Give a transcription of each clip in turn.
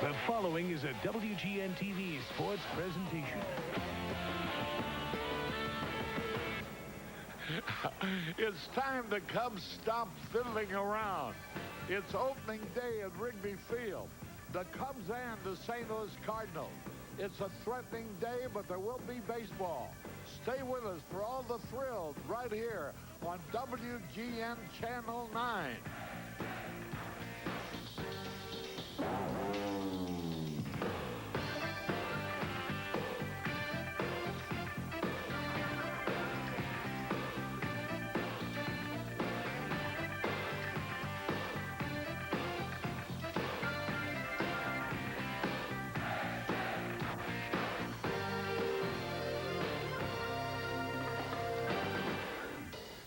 The following is a WGN-TV sports presentation. It's time the Cubs stop fiddling around. It's opening day at Wrigley Field. The Cubs and the St. Louis Cardinals. It's a threatening day, but there will be baseball. Stay with us for all the thrills right here on WGN Channel 9.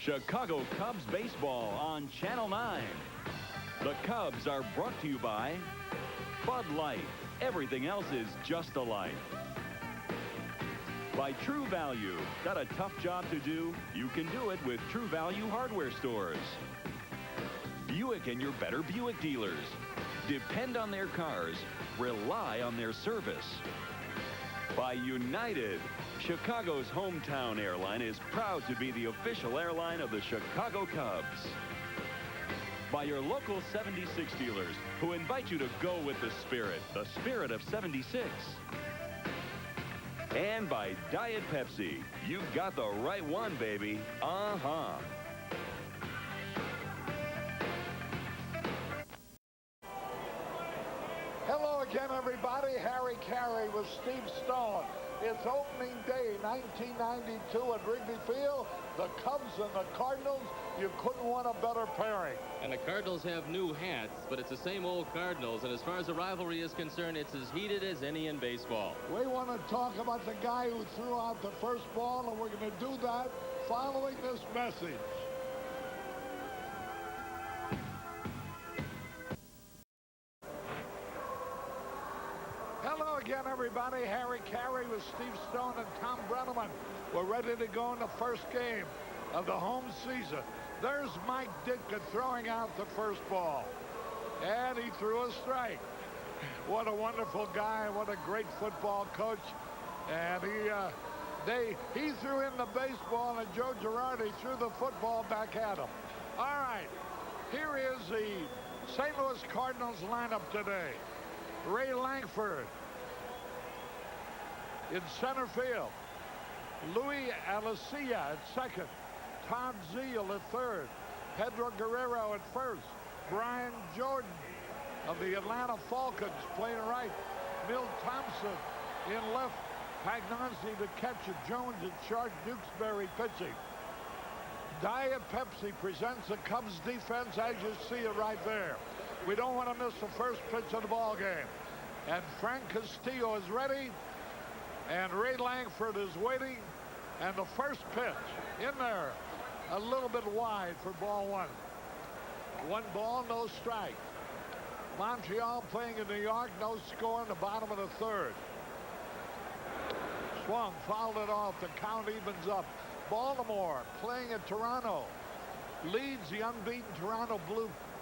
Chicago Cubs baseball on Channel 9. The Cubs are brought to you by Bud Light. Everything else is just a light. By True Value. Got a tough job to do? You can do it with True Value hardware stores. Buick and your better Buick dealers. Depend on their cars. Rely on their service. By United. Chicago's hometown airline is proud to be the official airline of the Chicago Cubs. By your local 76 dealers who invite you to go with the spirit of 76. And by Diet Pepsi. You got the right one, baby. Uh-huh. Hello again, everybody. Harry Carey with Steve Stone. It's opening day, 1992 at Wrigley Field. The Cubs and the Cardinals, you couldn't want a better pairing. And the Cardinals have new hats, but it's the same old Cardinals. And as far as the rivalry is concerned, it's as heated as any in baseball. We want to talk about the guy who threw out the first ball, and we're going to do that following this message. Hello again, everybody. Harry Carey with Steve Stone and Tom Brenneman. We're ready to go in the first game of the home season. There's Mike Ditka throwing out the first ball. And he threw a strike. What a wonderful guy. What a great football coach. And he threw in the baseball, and Joe Girardi threw the football back at him. All right. Here is the St. Louis Cardinals lineup today. Ray Lankford in center field. Louis Alicia at second. Todd Zeal at third. Pedro Guerrero at first. Brian Jordan of the Atlanta Falcons playing right. Milt Thompson in left. Pagnozzi to catcher. Jones at short. Dukesbury pitching. Diet Pepsi presents the Cubs defense as you see it right there. We don't want to miss the first pitch of the ball game. And Frank Castillo is ready. And Ray Lankford is waiting. And the first pitch in there, a little bit wide for ball one. 1 ball, no strike. Montreal playing in New York, no score in the bottom of the third. Swung, fouled it off. The count evens up. Baltimore playing at Toronto. Leads the unbeaten Toronto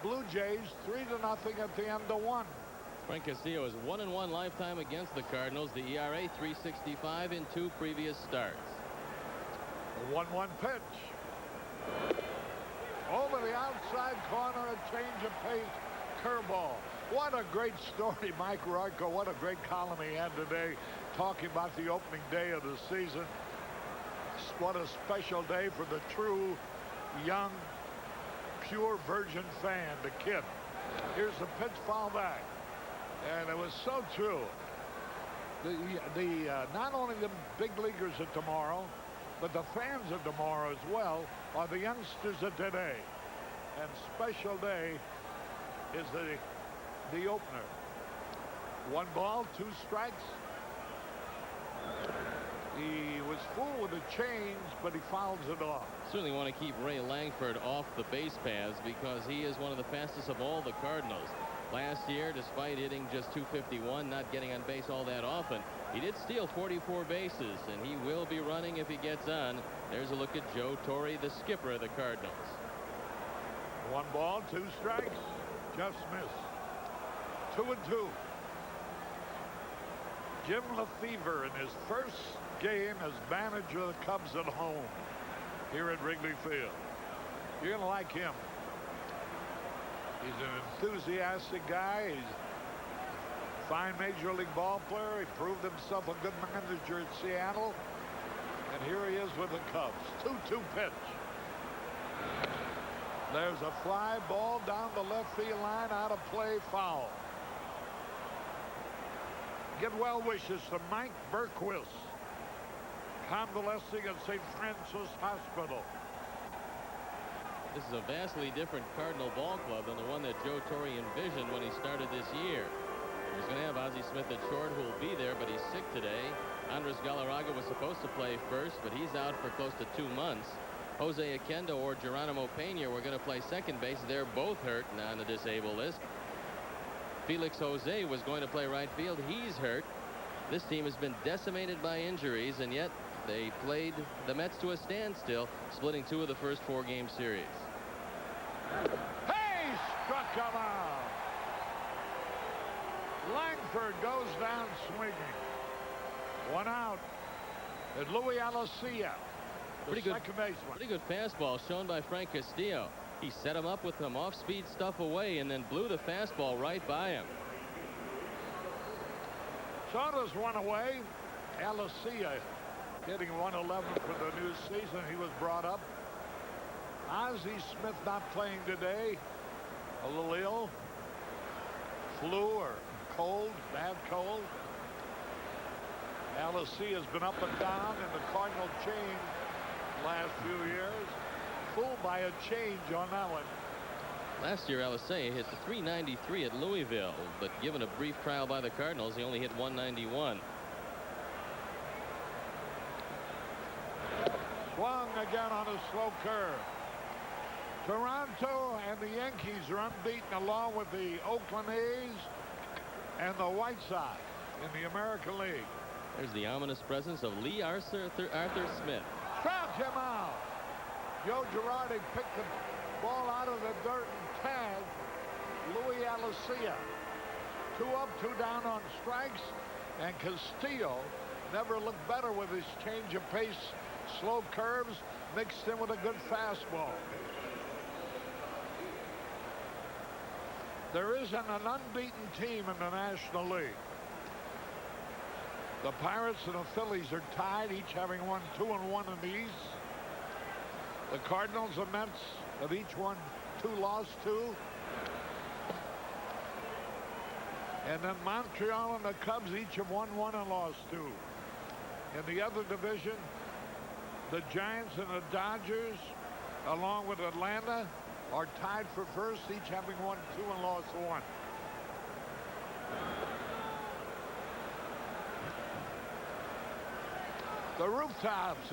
Blue Jays 3-0 at the end of one. Frank Castillo is 1-1 lifetime against the Cardinals. The ERA 3.65 in 2 previous starts. The 1-1 pitch. Over the outside corner, a change of pace, curveball. What a great story, Mike Royko. What a great column he had today talking about the opening day of the season. What a special day for the true, young, pure virgin fan, the kid. Here's the pitch, foul back. And it was so true. Not only the big leaguers of tomorrow, but the fans of tomorrow as well are the youngsters of today. And special day is the opener. 1 ball, 2 strikes. He was fooled with the change, but he fouls it off. Certainly want to keep Ray Lankford off the base paths because he is one of the fastest of all the Cardinals. Last year, despite hitting just .251, not getting on base all that often, he did steal 44 bases, and he will be running if he gets on. There's a look at Joe Torre, the skipper of the Cardinals. 1 ball, 2 strikes. Just missed. 2-2. Jim Lefevre in his first game as manager of the Cubs at home here at Wrigley Field. You're going to like him. He's an enthusiastic guy. He's a fine major league ball player. He proved himself a good manager at Seattle. And here he is with the Cubs. 2-2 pitch. There's a fly ball down the left field line, out of play, foul. Get well wishes to Mike Berquist, convalescing at St. Francis Hospital. This is a vastly different Cardinal ball club than the one that Joe Torre envisioned when he started this year. He was going to have Ozzie Smith at short, who will be there, but he's sick today. Andres Galarraga was supposed to play first, but he's out for close to 2 months. Jose Oquendo or Geronimo Pena were going to play second base. They're both hurt and on the disabled list. Felix Jose was going to play right field. He's hurt. This team has been decimated by injuries, and yet they played the Mets to a standstill, splitting 2 of the first 4-game series. Hey, struck him out. Langford goes down swinging. 1 out. And Louis Alessia, the second baseman. Pretty good fastball shown by Frank Castillo. He set him up with some off-speed stuff away and then blew the fastball right by him. Saunders 1 away. Alessia hitting 111 for the new season. He was brought up. Ozzie Smith not playing today. A little ill. Flu or cold, bad cold. Alessia has been up and down in the Cardinal change last few years. Fooled by a change on that one. Last year, Alessia hit the 393 at Louisville, but given a brief trial by the Cardinals, he only hit 191. Swung again on a slow curve. Toronto and the Yankees are unbeaten, along with the Oakland A's and the White Sox in the American League. There's the ominous presence of Lee Arthur Smith. Struck him out. Joe Girardi picked the ball out of the dirt and tagged Louis Alessia. 2 up, 2 down on strikes, and Castillo never looked better with his change of pace, slow curves mixed in with a good fastball. There isn't an unbeaten team in the National League. The Pirates and the Phillies are tied, each having won 2-1 in the East. The Cardinals and Mets have each won 2, lost 2. And then Montreal and the Cubs each have won 1 and lost 2. In the other division, the Giants and the Dodgers, along with Atlanta, are tied for first, each having won 2 and lost 1. The rooftops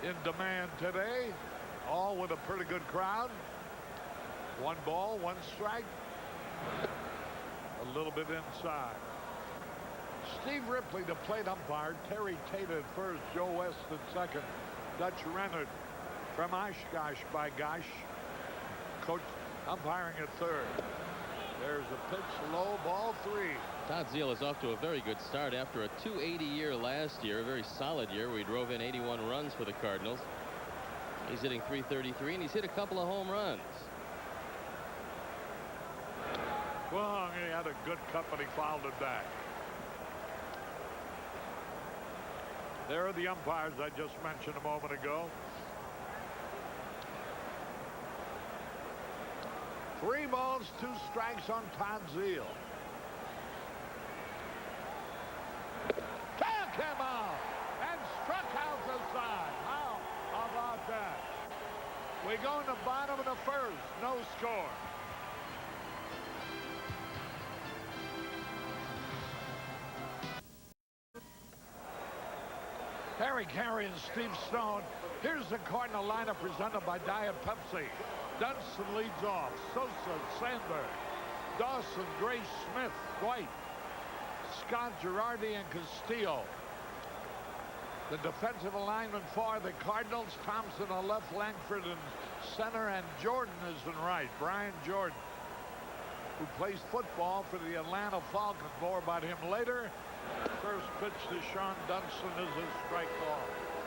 in demand today, all with a pretty good crowd. 1 ball, 1 strike. A little bit inside. Steve Ripley, the plate umpire. Terry Tate at first. Joe West at second. Dutch Rennert from Oshkosh by gosh. Coach umpiring at third. There's a pitch, low, ball 3. Todd Zeile is off to a very good start after a 280 year last year, a very solid year. We drove in 81 runs for the Cardinals. He's hitting .333, and he's hit a couple of home runs. Well, he had a good cut, but he fouled it back. There are the umpires I just mentioned a moment ago. 3 balls, 2 strikes on Todd Zeile. Took him out and struck out the side. How about that? We go in the bottom of the first. No score. Harry Carey and Steve Stone. Here's the Cardinal lineup presented by Diet Pepsi. Dunston leads off. Sosa, Sandberg, Dawson, Grace, Smith, White, Scott, Girardi, and Castillo. The defensive alignment for the Cardinals: Thompson on left, Langford in center, and Jordan is in right. Brian Jordan. who plays football for the Atlanta Falcons. More about him later. First pitch to Sean Dunston is a strike ball.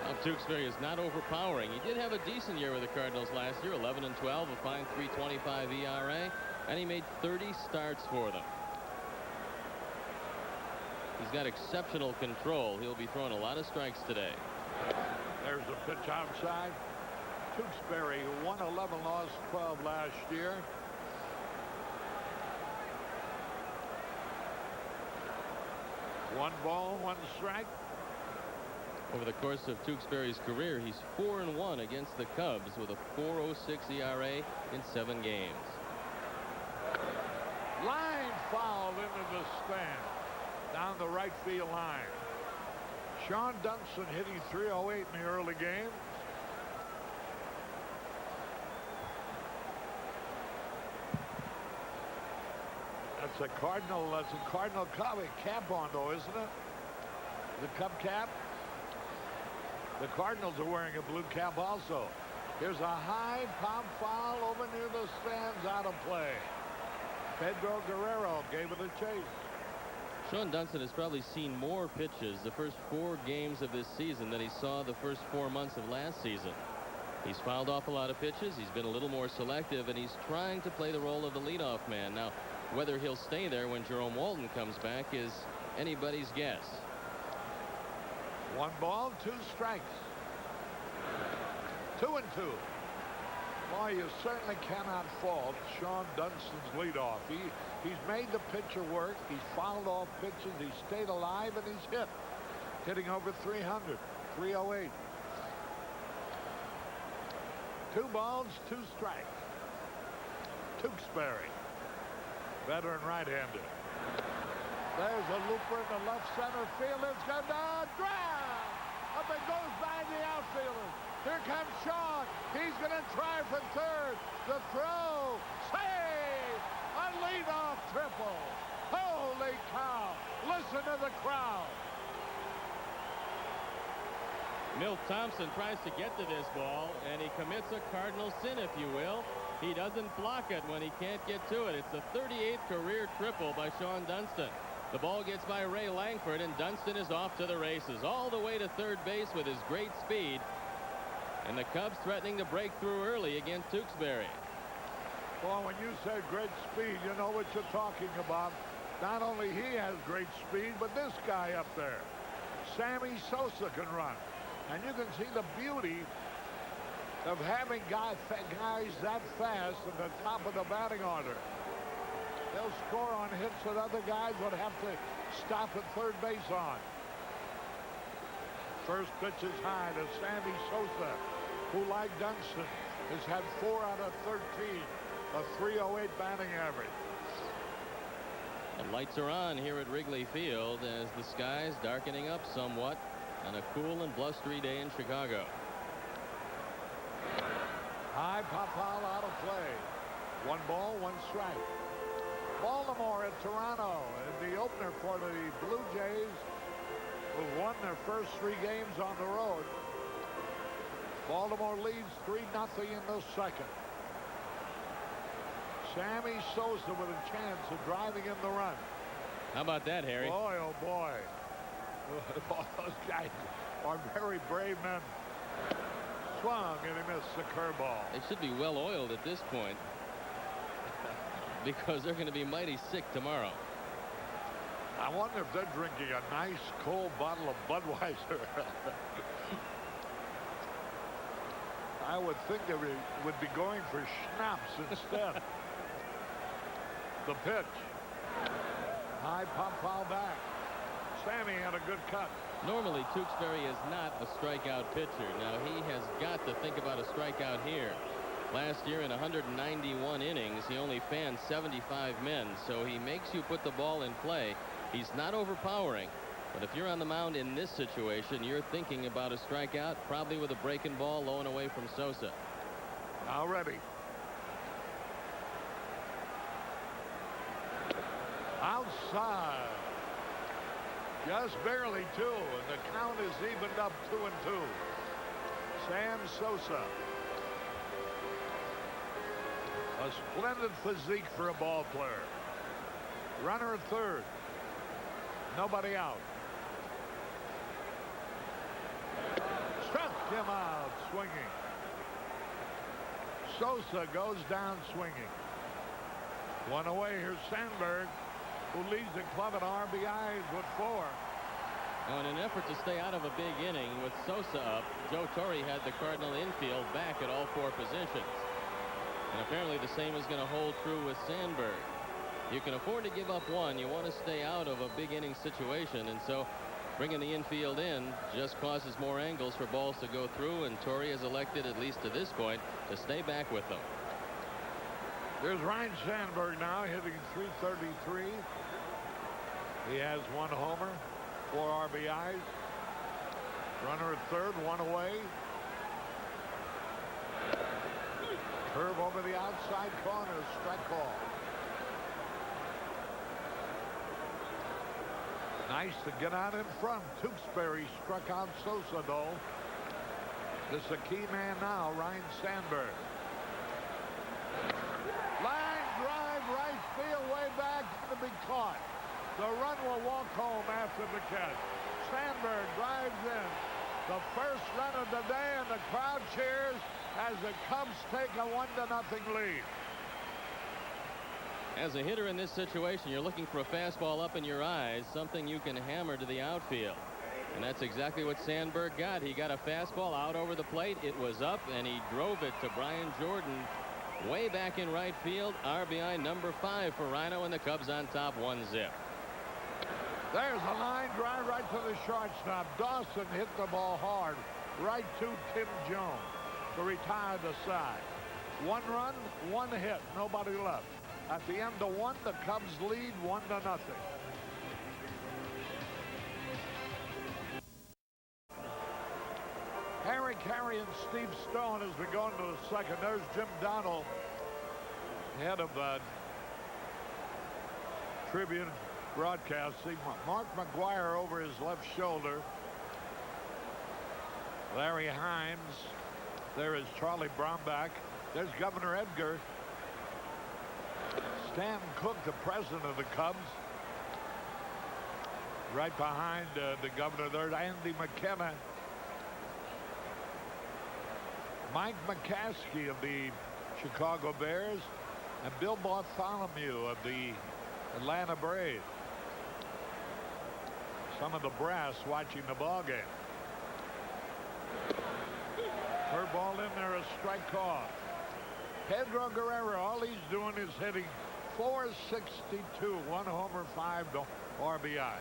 Well, Tewksbury is not overpowering. He did have a decent year with the Cardinals last year, 11-12, a fine 3.25 ERA, and he made 30 starts for them. He's got exceptional control. He'll be throwing a lot of strikes today. There's a pitch outside. Tewksbury, who won 11, lost 12 last year. One ball, one strike. Over the course of Tewksbury's career, he's 4-1 against the Cubs with a 4.06 ERA in 7 games. Line foul into the stand down the right field line. Sean Dunston hitting .308 in the early games. That's a Cardinal cap on, though, isn't it? The Cub cap. The Cardinals are wearing a blue cap also. Here's a high pop foul over near the stands, out of play. Pedro Guerrero gave it a chase. Sean Dunston has probably seen more pitches the first 4 games of this season than he saw the first 4 months of last season. He's fouled off a lot of pitches. He's been a little more selective, and he's trying to play the role of the leadoff man. Now, whether he'll stay there when Jerome Walton comes back is anybody's guess. 1 ball, 2 strikes. 2-2. Boy, you certainly cannot fault Sean Dunston's leadoff. He's made the pitcher work. He's fouled off pitches. He's stayed alive, and he's hit. Hitting over 300. 308. 2 balls, 2 strikes. Tewksbury, veteran right-hander. There's a looper in the left center field. It's going to drive. Up it goes by the outfielder. Here comes Sean. He's going to try for third. The throw. Save. A leadoff triple. Holy cow. Listen to the crowd. Milt Thompson tries to get to this ball, and he commits a cardinal sin, if you will. He doesn't block it when he can't get to it. It's the 38th career triple by Sean Dunston. The ball gets by Ray Langford, and Dunston is off to the races, all the way to third base with his great speed. And the Cubs threatening to break through early against Tewksbury. Well, when you say great speed, you know what you're talking about. Not only he has great speed, but this guy up there, Sammy Sosa, can run. And you can see the beauty of having guys that fast at the top of the batting order. They'll score on hits that other guys would have to stop at third base on. First pitch is high to Sammy Sosa, who, like Dunston, has had 4 out of 13, a 308 batting average. The lights are on here at Wrigley Field as the sky is darkening up somewhat on a cool and blustery day in Chicago. High pop foul out of play. 1 ball, 1 strike. Baltimore at Toronto in the opener for the Blue Jays, who won their first 3 games on the road. Baltimore leads 3-0 in the second. Sammy Sosa with a chance of driving in the run. How about that, Harry? Boy, oh boy. Those guys are very brave men. Swung and he missed the curveball. They should be well oiled at this point because they're going to be mighty sick tomorrow. I wonder if they're drinking a nice cold bottle of Budweiser. I would think they would be going for schnapps instead. The pitch. High pop foul back. Sammy had a good cut. Normally, Tewksbury is not a strikeout pitcher. Now, he has got to think about a strikeout here. Last year in 191 innings, he only fanned 75 men, so he makes you put the ball in play. He's not overpowering, but if you're on the mound in this situation, you're thinking about a strikeout, probably with a breaking ball low and away from Sosa. Now ready. Outside. Just barely 2, and the count is evened up 2-2. Sam Sosa. A splendid physique for a ball player. Runner at third. Nobody out. Struck him out swinging. Sosa goes down swinging. One away. Here's Sandberg, who leads the club in RBIs with 4. Now, in an effort to stay out of a big inning with Sosa up, Joe Torre had the Cardinal infield back at all 4 positions. And apparently the same is going to hold true with Sandberg. You can afford to give up 1. You want to stay out of a big inning situation, and so bringing the infield in just causes more angles for balls to go through, and Torre has elected, at least to this point, to stay back with them. There's Ryan Sandberg now hitting .333. He has 1 homer, 4 RBIs. Runner at third, 1 away. Curve over the outside corner, strike call. Nice to get out in front. Tewksbury struck out Sosa, though. This is a key man now, Ryan Sandberg. Line drive, right field, way back, to be caught. The run will walk home after the catch. Sandberg drives in. The first run of the day, and the crowd cheers as the Cubs take a 1-0 lead. As a hitter in this situation, you're looking for a fastball up in your eyes, something you can hammer to the outfield. And that's exactly what Sandberg got. He got a fastball out over the plate. It was up, and he drove it to Brian Jordan way back in right field. RBI number 5 for Rhino, and the Cubs on top 1-0. There's a line drive right to the shortstop. Dawson hit the ball hard right to Tim Jones to retire the side. 1 run, 1 hit, nobody left. At the end of 1, the Cubs lead 1-0. Harry Carey and Steve Stone as we go into the second. There's Jim Donald, head of Tribune broadcasting. Mark McGuire over his left shoulder. Larry Hines. There is Charlie Brownback. There's Governor Edgar. Stan Cook, the president of the Cubs. Right behind the governor there, Andy McKenna. Mike McCaskey of the Chicago Bears, and Bill Bartholomew of the Atlanta Braves. Some of the brass watching the ball game. Curveball in there, a strike call. Pedro Guerrero, all he's doing is hitting .462, 1 homer, 5 RBI.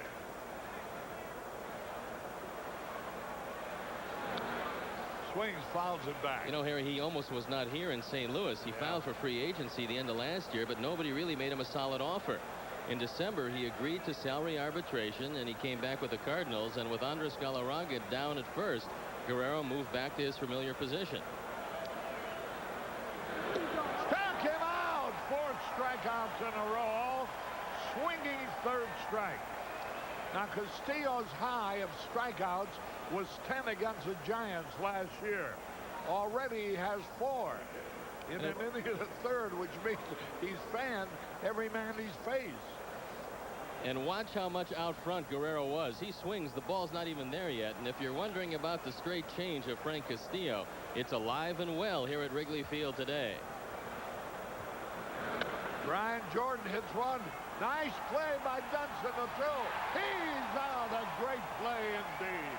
Swings, fouls it back. You know, Harry, he almost was not here in St. Louis. He filed for free agency the end of last year, but nobody really made him a solid offer. In December, he agreed to salary arbitration, and he came back with the Cardinals, and with Andres Galarraga down at first, Guerrero moved back to his familiar position. Struck him out! 4 strikeouts in a row. Swinging 3rd strike. Now, Castillo's high of strikeouts was 10 against the Giants last year. Already he has 4 in an inning of the 3rd, which means he's fanned every man he's faced. And watch how much out front Guerrero was. He swings, the ball's not even there yet. And if you're wondering about the straight change of Frank Castillo, it's alive and well here at Wrigley Field today. Brian Jordan hits one. Nice play by Dunson to throw. He's out. A great play indeed.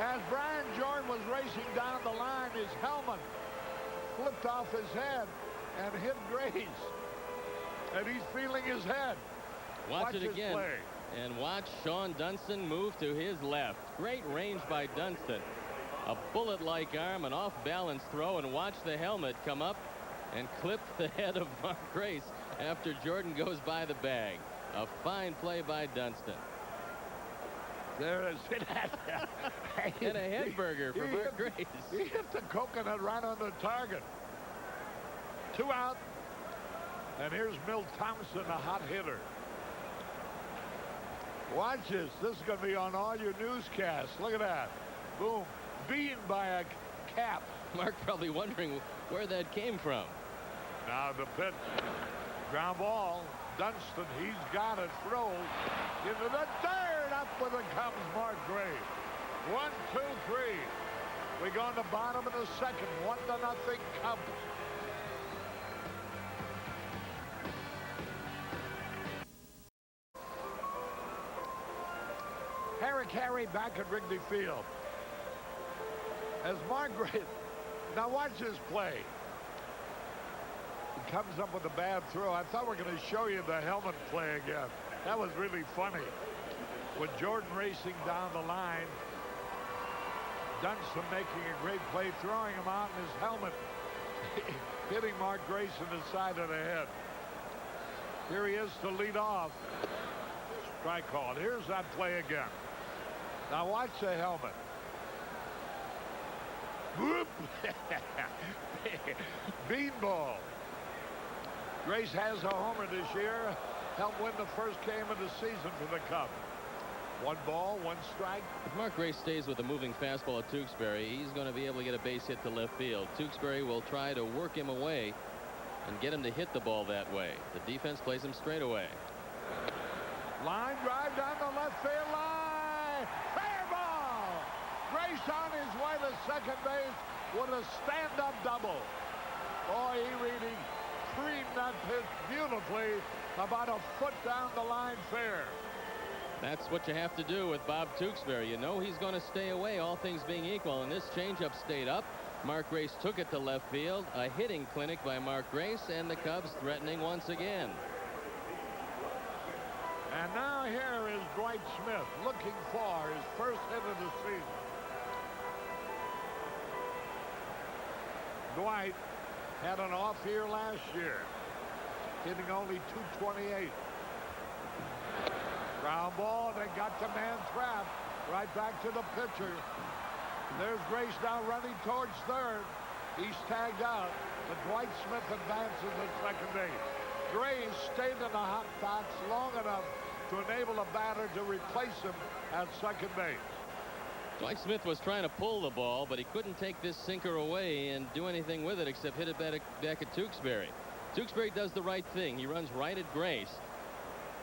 As Brian Jordan was racing down the line, his helmet flipped off his head and hit Grace. And he's feeling his head. Watch it again. Play. And watch Sean Dunston move to his left. Great range by Dunston. A bullet-like arm, an off-balance throw, and watch the helmet come up and clip the head of Mark Grace after Jordan goes by the bag. A fine play by Dunston. There it is. And a head burger for Mark Grace. He hit the coconut right on the target. 2 out. And here's Milt Thompson, a hot hitter. Watch this. This is going to be on all your newscasts. Look at that. Boom. Beaten by a cap. Mark probably wondering where that came from. Now the pitch. Ground ball. Dunston, he's got it. Throws into the dirt. Up with it comes Mark Grace. 1, 2, 3. We go on the bottom of the second. 1-0 Cubs. Harry Carey back at Wrigley Field. As Mark Grace. Now watch this play. He comes up with a bad throw. I thought we were going to show you the helmet play again. That was really funny. With Jordan racing down the line, Dunston making a great play, throwing him out in his helmet, hitting Mark Grace in the side of the head. Here he is to lead off. Strike called. Here's that play again. Now watch the helmet. Whoop! Beanball. Grace has a homer this year. Helped win the first game of the season for the Cubs. 1 ball, 1 strike. If Mark Grace stays with a moving fastball at Tewksbury, he's going to be able to get a base hit to left field. Tewksbury will try to work him away and get him to hit the ball that way. The defense plays him straight away. Line drive down the left field line. Fair ball. Grace on his way to second base with a stand-up double. Boy, he really creamed that pitch beautifully, about a foot down the line fair. That's what you have to do with Bob Tewksbury. You know he's going to stay away, all things being equal, and this changeup stayed up. Mark Grace took it to left field. A hitting clinic by Mark Grace, and the Cubs threatening once again. And now here is Dwight Smith looking for his first hit of the season. Dwight had an off year last year, hitting only .228. Ground ball, they got the man trapped. Right back to the pitcher. There's Grace now running towards third. He's tagged out, but Dwight Smith advances at second base. Grace stayed in the hot box long enough to enable a batter to replace him at second base. Dwight Smith was trying to pull the ball, but he couldn't take this sinker away and do anything with it except hit it back at Tewksbury. Tewksbury does the right thing. He runs right at Grace.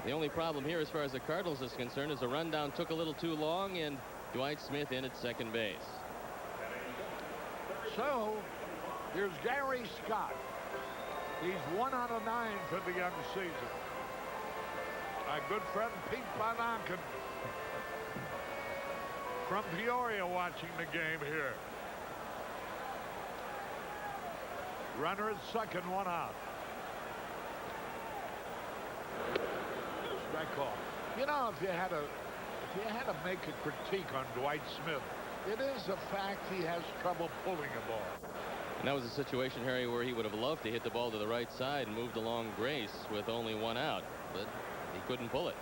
The only problem here as far as the Cardinals is concerned is the rundown took a little too long and Dwight Smith in at second base. So here's Gary Scott. He's 1 out of 9 for the young season. My good friend Pete Van Anken from Peoria watching the game here. Runner at second, 1 out. Strike call. You know, if you had to make a critique on Dwight Smith, it is a fact he has trouble pulling a ball. And that was a situation, Harry, where he would have loved to hit the ball to the right side and moved along Grace with only 1 out, but he couldn't pull it.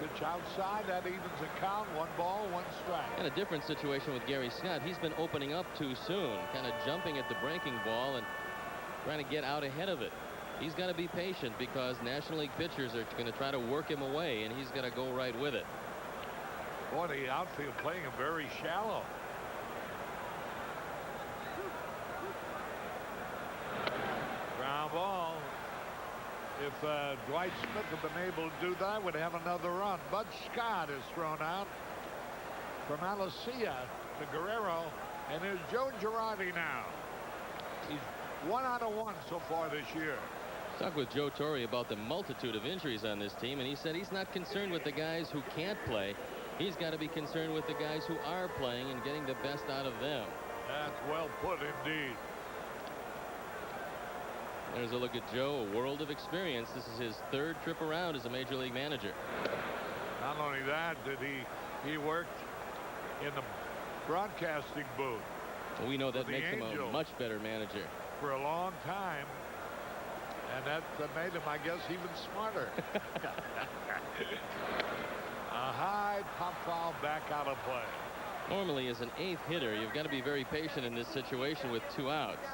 Pitch outside, that evens the count. 1 ball, 1 strike. And a different situation with Gary Scott. He's been opening up too soon, kind of jumping at the breaking ball and trying to get out ahead of it. He's got to be patient because National League pitchers are going to try to work him away, and he's got to go right with it. Boy, the outfield playing him very shallow. Ground ball. If Dwight Smith had been able to do that, would have another run. Bud Scott is thrown out from Alicia to Guerrero, and there's Joe Girardi now. He's 1 out of 1 so far this year. Talked with Joe Torre about the multitude of injuries on this team, and he said he's not concerned with the guys who can't play. He's got to be concerned with the guys who are playing and getting the best out of them. That's well put indeed. There's a look at Joe, a world of experience. This is his 3rd trip around as a major league manager. Not only that, did he worked in the broadcasting booth. Well, we know that makes Angels him a much better manager. For a long time, and that made him, I guess, even smarter. A high pop foul back out of play. Normally, as an 8th hitter, you've got to be very patient in this situation with 2 outs.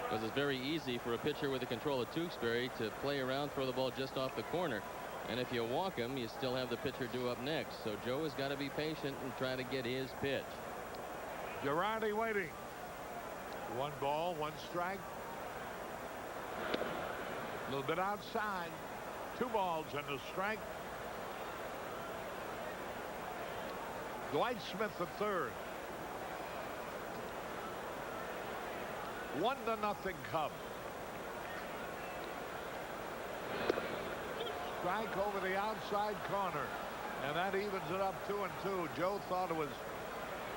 Because it's very easy for a pitcher with the control of Tewksbury to play around, throw the ball just off the corner. And if you walk him, you still have the pitcher due up next. So Joe has got to be patient and try to get his pitch. Girardi waiting. 1 ball, 1 strike. A little bit outside. 2 balls and a strike. Dwight Smith, the third. 1-0 Cubs. Strike over the outside corner. And that evens it up 2-2. Joe thought it was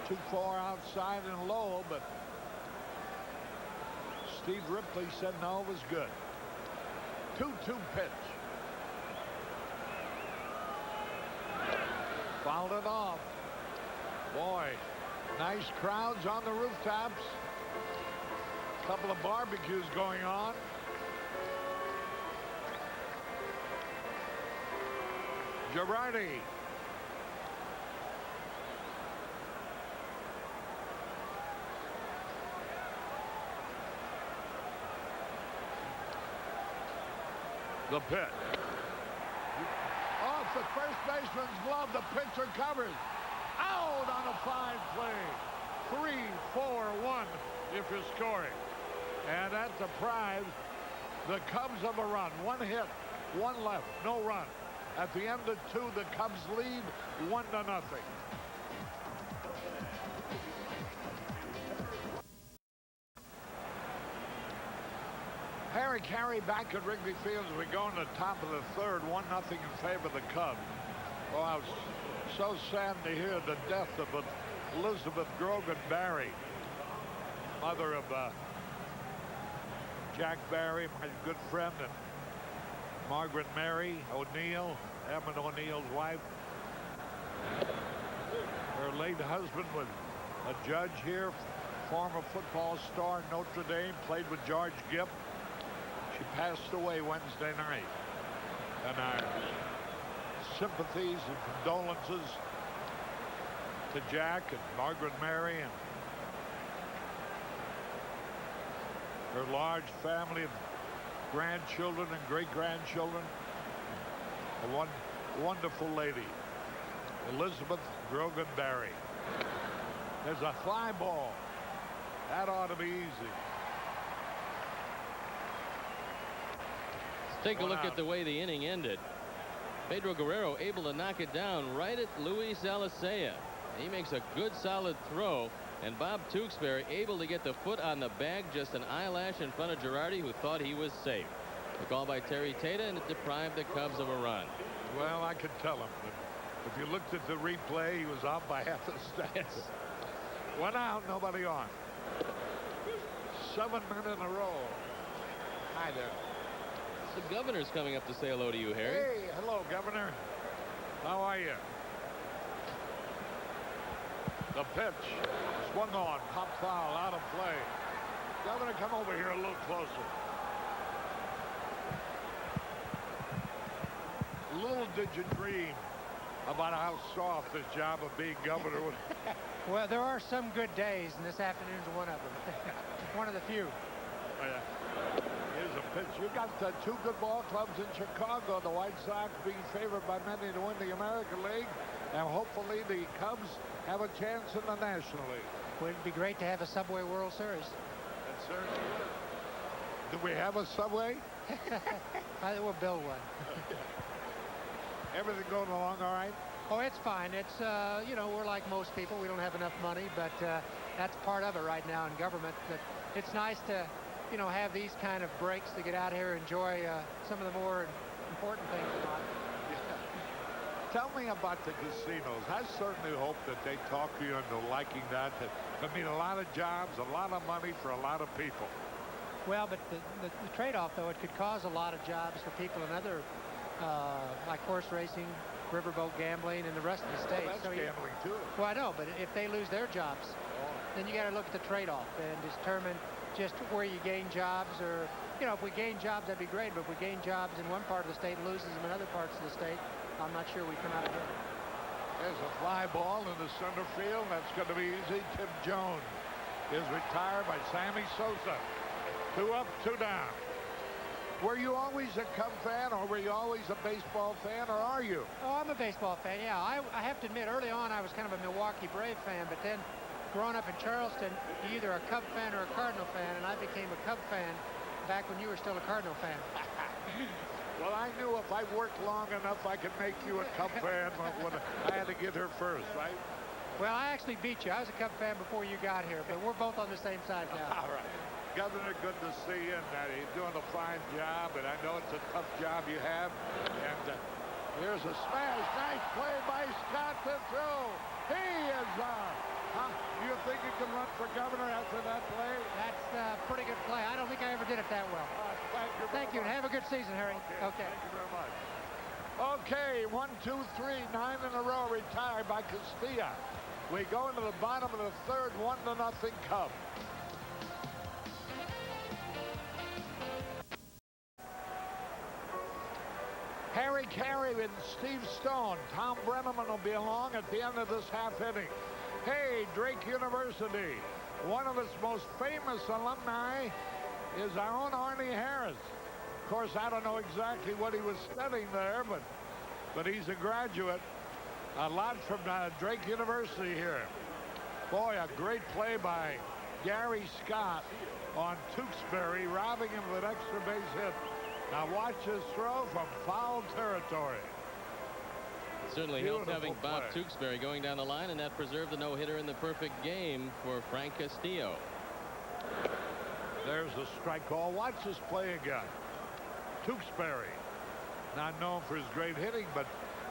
too far outside and low, but Steve Ripley said no, it was good. 2-2 pitch. Fouled it off. Boy, nice crowds on the rooftops. Couple of barbecues going on. Girardi. The pitch. Off the first baseman's glove. The pitcher covers. Out on a fine play. 3-4-1 if you're scoring. And that deprives the Cubs of a run. 1 hit, 1 left, no run. At the end of 2, the Cubs lead 1-0. Harry Carey back at Wrigley Field as we go in the top of the 3rd. 1-0 in favor of the Cubs. Oh, I was so saddened to hear the death of Elizabeth Grogan Barry, mother of Jack Barry, my good friend, and Margaret Mary O'Neill, Emmett O'Neill's wife. Her late husband was a judge here, former football star, Notre Dame, played with George Gipp. She passed away Wednesday night. And our sympathies and condolences to Jack and Margaret Mary and her large family of grandchildren and great-grandchildren. A wonderful lady, Elizabeth Grogan Barry. There's a fly ball. That ought to be easy. Let's take a look at the way the inning ended. Pedro Guerrero able to knock it down right at Luis Alicea. He makes a good solid throw, and Bob Tewksbury able to get the foot on the bag just an eyelash in front of Girardi, who thought he was safe. The call by Terry Tata, and it deprived the Cubs of a run. Well, I could tell him. If you looked at the replay, he was out by half the stats. 1 out, nobody on. 7 men in a row. Hi there. The governor's coming up to say hello to you, Harry. Hey, hello, Governor. How are you? The pitch. Swung on. Pop foul. Out of play. Governor, come over here a little closer. Little did you dream about how soft this job of being governor would. Well, there are some good days, and this afternoon's one of them. One of the few. Oh, yeah. Here's a pitch. You got 2 good ball clubs in Chicago. The White Sox being favored by many to win the American League, and hopefully the Cubs have a chance in the National League. Would it be great to have a Subway World Series? That certainly would. Do we have a Subway? I think we'll build one. Everything going along all right? Oh, it's fine. It's, you know, we're like most people. We don't have enough money, but that's part of it right now in government. But it's nice to, you know, have these kind of breaks to get out here and enjoy some of the more important things in life. Yeah. Tell me about the casinos. I certainly hope that they talk you into liking that. I mean, a lot of jobs, a lot of money for a lot of people. Well, but the trade-off, though, it could cause a lot of jobs for people in other, like horse racing, riverboat gambling, and the rest of the state. Well, that's so gambling, too. Well, I know, but if they lose their jobs, then you got to look at the trade-off and determine just where you gain jobs, or, you know, if we gain jobs, that'd be great, but if we gain jobs in one part of the state and loses them in other parts of the state, I'm not sure we come out ahead. There's a fly ball in the center field. That's going to be easy. Tim Jones is retired by Sammy Sosa. 2 up, 2 down. Were you always a Cub fan, or were you always a baseball fan, or are you? Oh, I'm a baseball fan, yeah. I have to admit, early on, I was kind of a Milwaukee Brave fan, but then growing up in Charleston, you're either a Cub fan or a Cardinal fan, and I became a Cub fan back when you were still a Cardinal fan. Well, I knew if I worked long enough, I could make you a Cub fan. When I had to get her first, right? Well, I actually beat you. I was a Cub fan before you got here, but we're both on the same side now. All right. Governor, good to see you, and he's doing a fine job, and I know it's a tough job you have. And here's a smash. Nice play by Scott to throw. He is you think you can run for governor after that play? That's a pretty good play. I don't think I ever did it that well. Thank you. And have a good season, Harry. Okay. Thank you very much. Okay, 1, 2, 3, 9 in a row retired by Castilla. We go into the bottom of the third, 1-0 Cubs. Harry Carey and Steve Stone. Tom Brenneman will be along at the end of this half inning. Hey, Drake University. One of its most famous alumni is our own Arnie Harris. Of course, I don't know exactly what he was studying there, but he's a graduate. A lot from Drake University here. Boy, a great play by Gary Scott on Tewksbury, robbing him of an extra base hit. Now watch his throw from foul territory. It certainly helped having Bob Tewksbury going down the line, and that preserved the no-hitter in the perfect game for Frank Castillo. There's the strike call. Watch this play again. Tewksbury, not known for his great hitting, but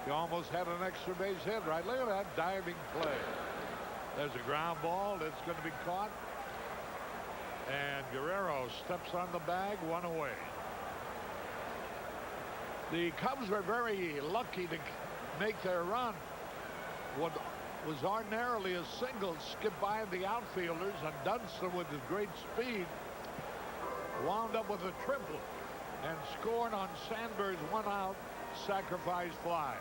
he almost had an extra base hit, right? Look at that diving play. There's a ground ball that's going to be caught. And Guerrero steps on the bag, one away. The Cubs were very lucky to make their run. What was ordinarily a single skipped by the outfielders, and Dunston, with his great speed, wound up with a triple and scored on Sandberg's one-out sacrifice fly.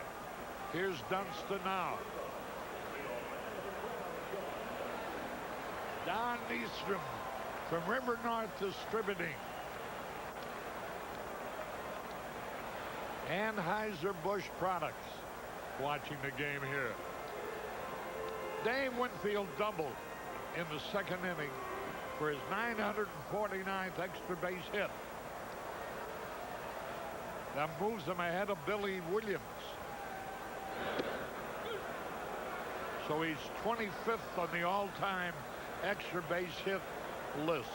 Here's Dunston now. Don Nystrom from River North Distributing. Anheuser-Busch Products watching the game here. Dave Winfield doubled in the second inning for his 949th extra base hit. That moves him ahead of Billy Williams. So he's 25th on the all-time extra base hit list.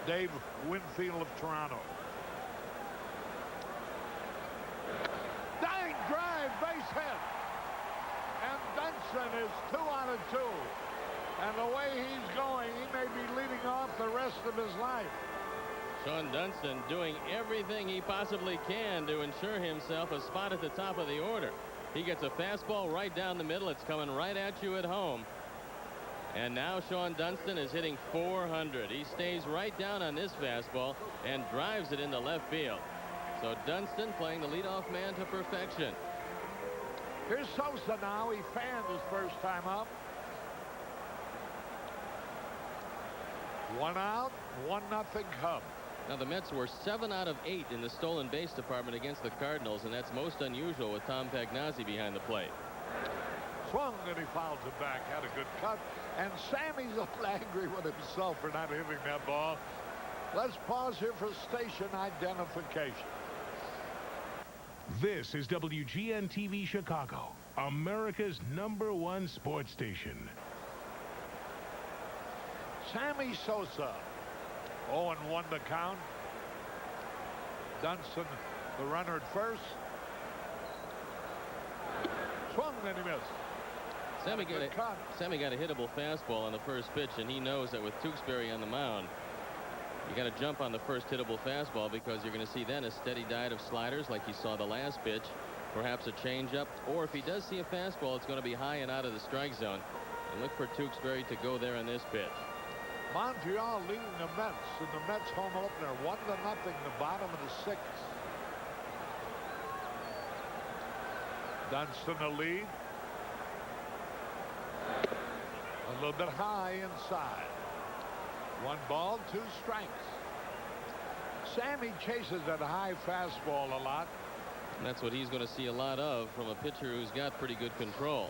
Dave Winfield of Toronto. Dying drive, base hit. And Dunston is 2 out of 2. And the way he's going, he may be leading off the rest of his life. Sean Dunston doing everything he possibly can to ensure himself a spot at the top of the order. He gets a fastball right down the middle. It's coming right at you at home. And now Sean Dunston is hitting 400. He stays right down on this fastball and drives it into left field. So Dunston playing the leadoff man to perfection. Here's Sosa now. He fanned his first time up. 1 out, 1-0 Cubs. Now the Mets were 7 out of 8 in the stolen base department against the Cardinals, and that's most unusual with Tom Pagnozzi behind the plate. Swung and he fouls it back. Had a good cut. And Sammy's a little angry with himself for not hitting that ball. Let's pause here for station identification. This is WGN-TV Chicago, America's #1 sports station. Sammy Sosa, 0-1 the count. Dunston, the runner at first. Swung and he missed. Sammy got a hittable fastball on the first pitch, and he knows that with Tewksbury on the mound, you got to jump on the first hittable fastball, because you're going to see then a steady diet of sliders like you saw the last pitch, perhaps a changeup, or if he does see a fastball, it's going to be high and out of the strike zone. And look for Tewksbury to go there in this pitch. Montreal leading the Mets in the Mets home opener, 1-0, the bottom of the 6th. Dunston the lead. A little bit high inside. 1 ball, 2 strikes. Sammy chases that high fastball a lot. And that's what he's going to see a lot of from a pitcher who's got pretty good control.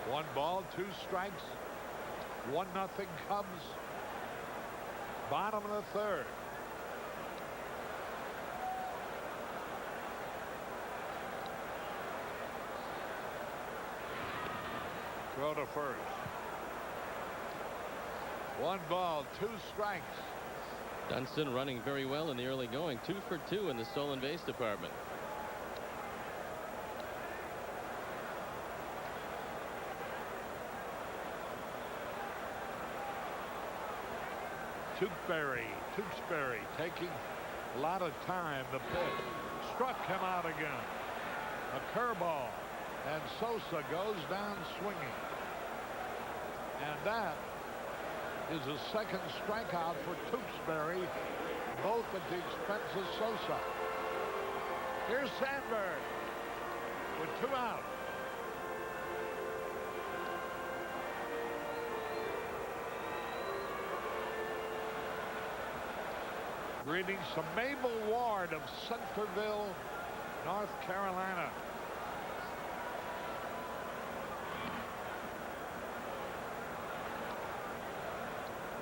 1 ball, 2 strikes. 1-0 Cubs. Bottom of the third. Throw to first. 1 ball, 2 strikes. Dunston running very well in the early going. 2 for 2 in the stolen base department. Tewksbury taking a lot of time to pitch. Struck him out again. A curveball. And Sosa goes down swinging. And that is a second strikeout for Tewksbury, both at the expense of Sosa. Here's Sandberg with 2 out. Greetings to Mabel Ward of Centerville, North Carolina.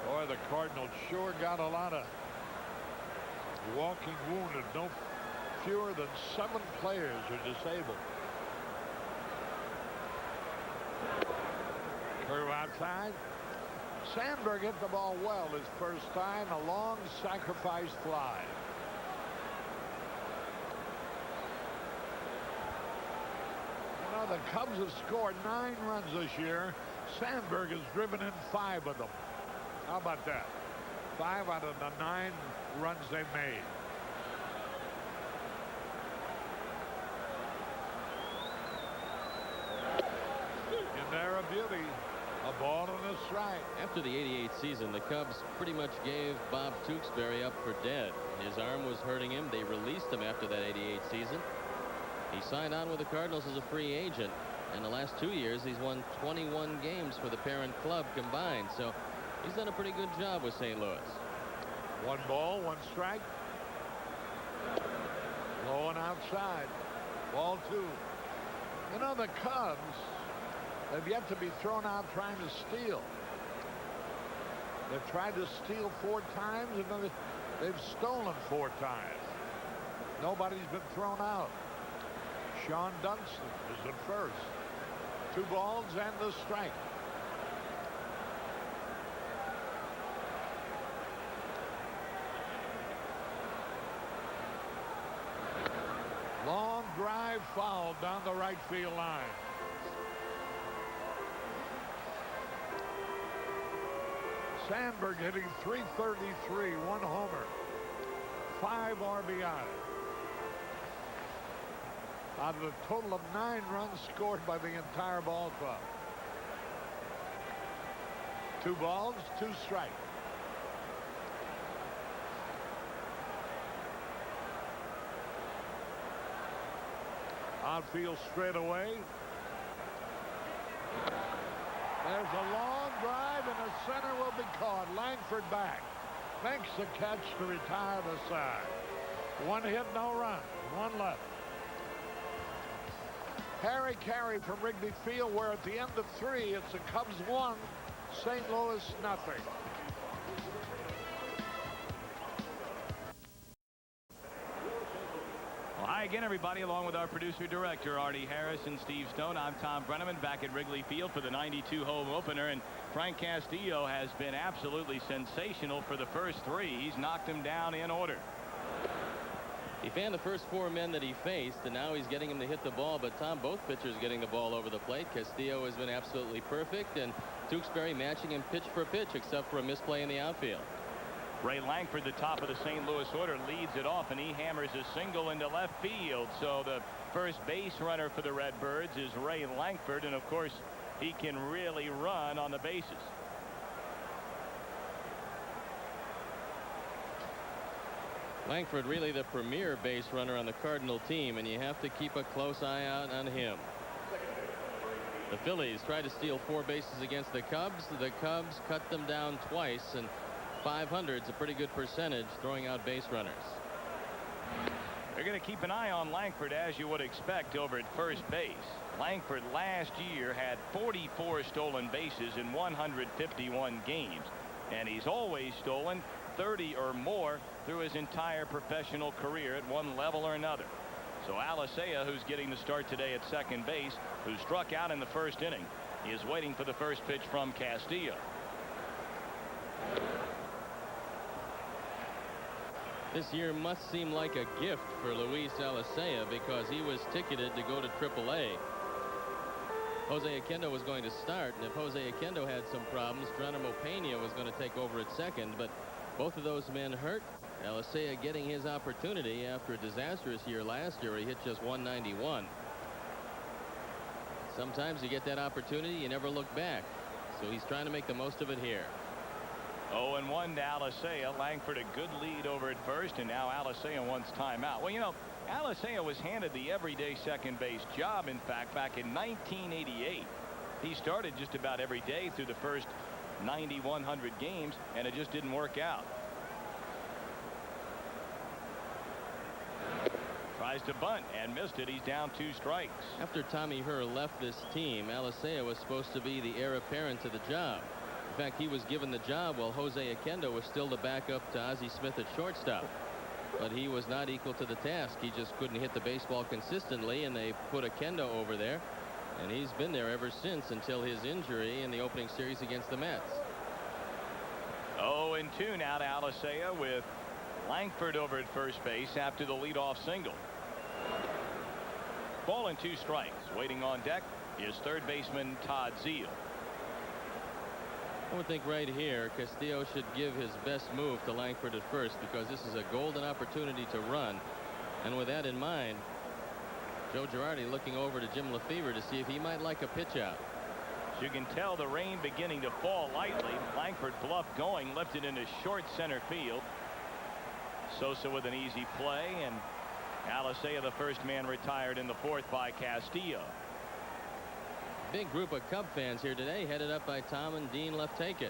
Boy, the Cardinals sure got a lot of walking wounded. No fewer than 7 players are disabled. Curve outside. Sandberg hit the ball well his first time. A long sacrifice fly. You know, the Cubs have scored 9 runs this year. Sandberg has driven in 5 of them. How about that? 5 out of the 9 runs they made. In there, a beauty. A ball and a strike. After the '88 season, the Cubs pretty much gave Bob Tewksbury up for dead. His arm was hurting him. They released him after that '88 season. He signed on with the Cardinals as a free agent. In the last 2 years, he's won 21 games for the parent club combined. So he's done a pretty good job with St. Louis. 1 ball, 1 strike. Low and outside. Ball 2. You know, the Cubs have yet to be thrown out trying to steal. They've tried to steal 4 times, and then they've stolen 4 times. Nobody's been thrown out. Sean Dunston is at first. 2 balls and a strike. Long drive foul down the right field line. Sandberg hitting .333, 1 homer, 5 RBI. Out of a total of 9 runs scored by the entire ball club. 2 balls, 2 strikes. Outfield straight away. There's a long drive, and the center will be caught. Langford back. Makes the catch to retire the side. 1 hit, no run. 1 left. Harry Carey from Wrigley Field, where at the end of 3, it's the Cubs 1, St. Louis nothing. Hi again, everybody, along with our producer-director, Artie Harris and Steve Stone. I'm Tom Brenneman back at Wrigley Field for the 92 home opener, and Frank Castillo has been absolutely sensational for the first 3. He's knocked him down in order. He fanned the first 4 men that he faced, and now he's getting him to hit the ball. But, Tom, both pitchers getting the ball over the plate. Castillo has been absolutely perfect, and Tewksbury matching him pitch for pitch, except for a misplay in the outfield. Ray Langford, the top of the St. Louis order, leads it off, and he hammers a single into left field. So the first base runner for the Redbirds is Ray Langford, and, of course, he can really run on the bases. Langford really the premier base runner on the Cardinal team, and you have to keep a close eye out on him. The Phillies tried to steal 4 bases against the Cubs. The Cubs cut them down twice, and .500 is a pretty good percentage throwing out base runners. They're going to keep an eye on Langford, as you would expect, over at first base. Langford last year had 44 stolen bases in 151 games, and he's always stolen 30 or more through his entire professional career at one level or another. So Alicea, who's getting the start today at second base, who struck out in the first inning, is waiting for the first pitch from Castillo. This year must seem like a gift for Luis Alicea because he was ticketed to go to AAA. Jose Oquendo was going to start, and if Jose Oquendo had some problems, Geronimo Pena was going to take over at second, but both of those men hurt. Alicea getting his opportunity after a disastrous year last year. He hit just 191. Sometimes you get that opportunity, you never look back. So he's trying to make the most of it here. 0-1 to Alicea. Langford a good lead over at first, and now Alicea wants timeout. Well, you know, Alicea was handed the everyday second base job, in fact, back in 1988. He started just about every day through the first 9,100 games, and it just didn't work out. Tries to bunt and missed it. He's down 2 strikes. After Tommy Herr left this team, Alicea was supposed to be the heir apparent to the job. In fact, he was given the job while Jose Oquendo was still the backup to Ozzie Smith at shortstop. But he was not equal to the task. He just couldn't hit the baseball consistently, and they put Oquendo over there. And he's been there ever since until his injury in the opening series against the Mets. 0-2 now to Alicea with Langford over at first base after the leadoff single. Ball and 2 strikes. Waiting on deck is third baseman Todd Zeile. I would think right here Castillo should give his best move to Langford at first because this is a golden opportunity to run. And with that in mind, Joe Girardi looking over to Jim Lefebvre to see if he might like a pitch out. As you can tell, the rain beginning to fall lightly. Langford bluff going, lifted into short center field. Sosa with an easy play, and Alicea, the first man retired in the 4th by Castillo. Big group of Cub fans here today, headed up by Tom and Dean Leftakis.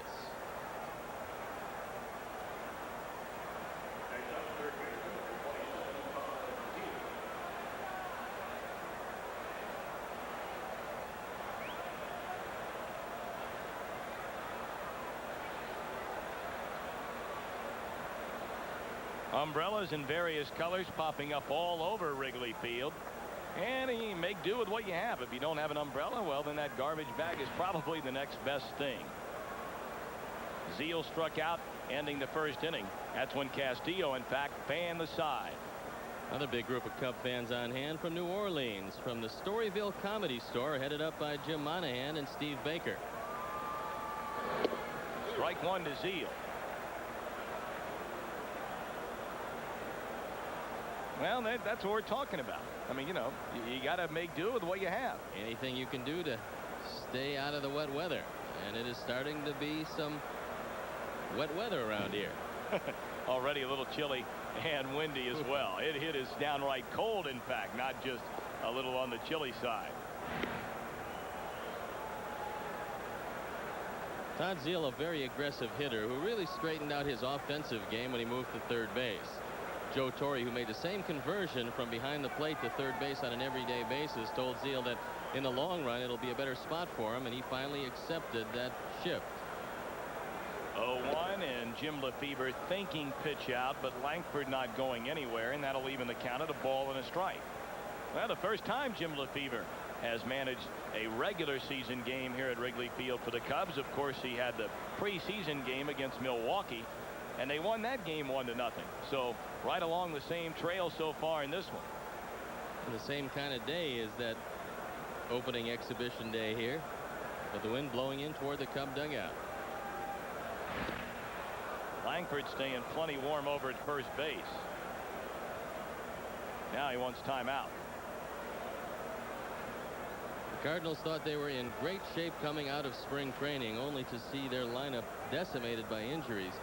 Umbrellas in various colors popping up all over Wrigley Field. And you make do with what you have. If you don't have an umbrella, well, then that garbage bag is probably the next best thing. Zeile struck out, ending the first inning. That's when Castillo, in fact, fanned the side. Another big group of Cub fans on hand from New Orleans, from the Storyville Comedy Store, headed up by Jim Monahan and Steve Baker. Strike 1 to Zeile. Well, that's what we're talking about. I mean, you know, you got to make do with what you have. Anything you can do to stay out of the wet weather. And it is starting to be some wet weather around here. Already a little chilly and windy as well. It is downright cold, in fact, not just a little on the chilly side. Todd Zeile, a very aggressive hitter who really straightened out his offensive game when he moved to third base. Joe Torre, who made the same conversion from behind the plate to third base on an everyday basis, told Zeile that in the long run it'll be a better spot for him, and he finally accepted that shift. 0-1, and Jim Lefebvre thinking pitch out, but Langford not going anywhere, and that'll even the count at a ball and a strike. Well, the first time Jim Lefebvre has managed a regular season game here at Wrigley Field for the Cubs. Of course, he had the preseason game against Milwaukee, and they won that game 1-0. So right along the same trail so far in this one. And the same kind of day is that opening exhibition day here, but the wind blowing in toward the Cub dugout. Langford staying plenty warm over at first base. Now he wants timeout. The Cardinals thought they were in great shape coming out of spring training, only to see their lineup decimated by injuries.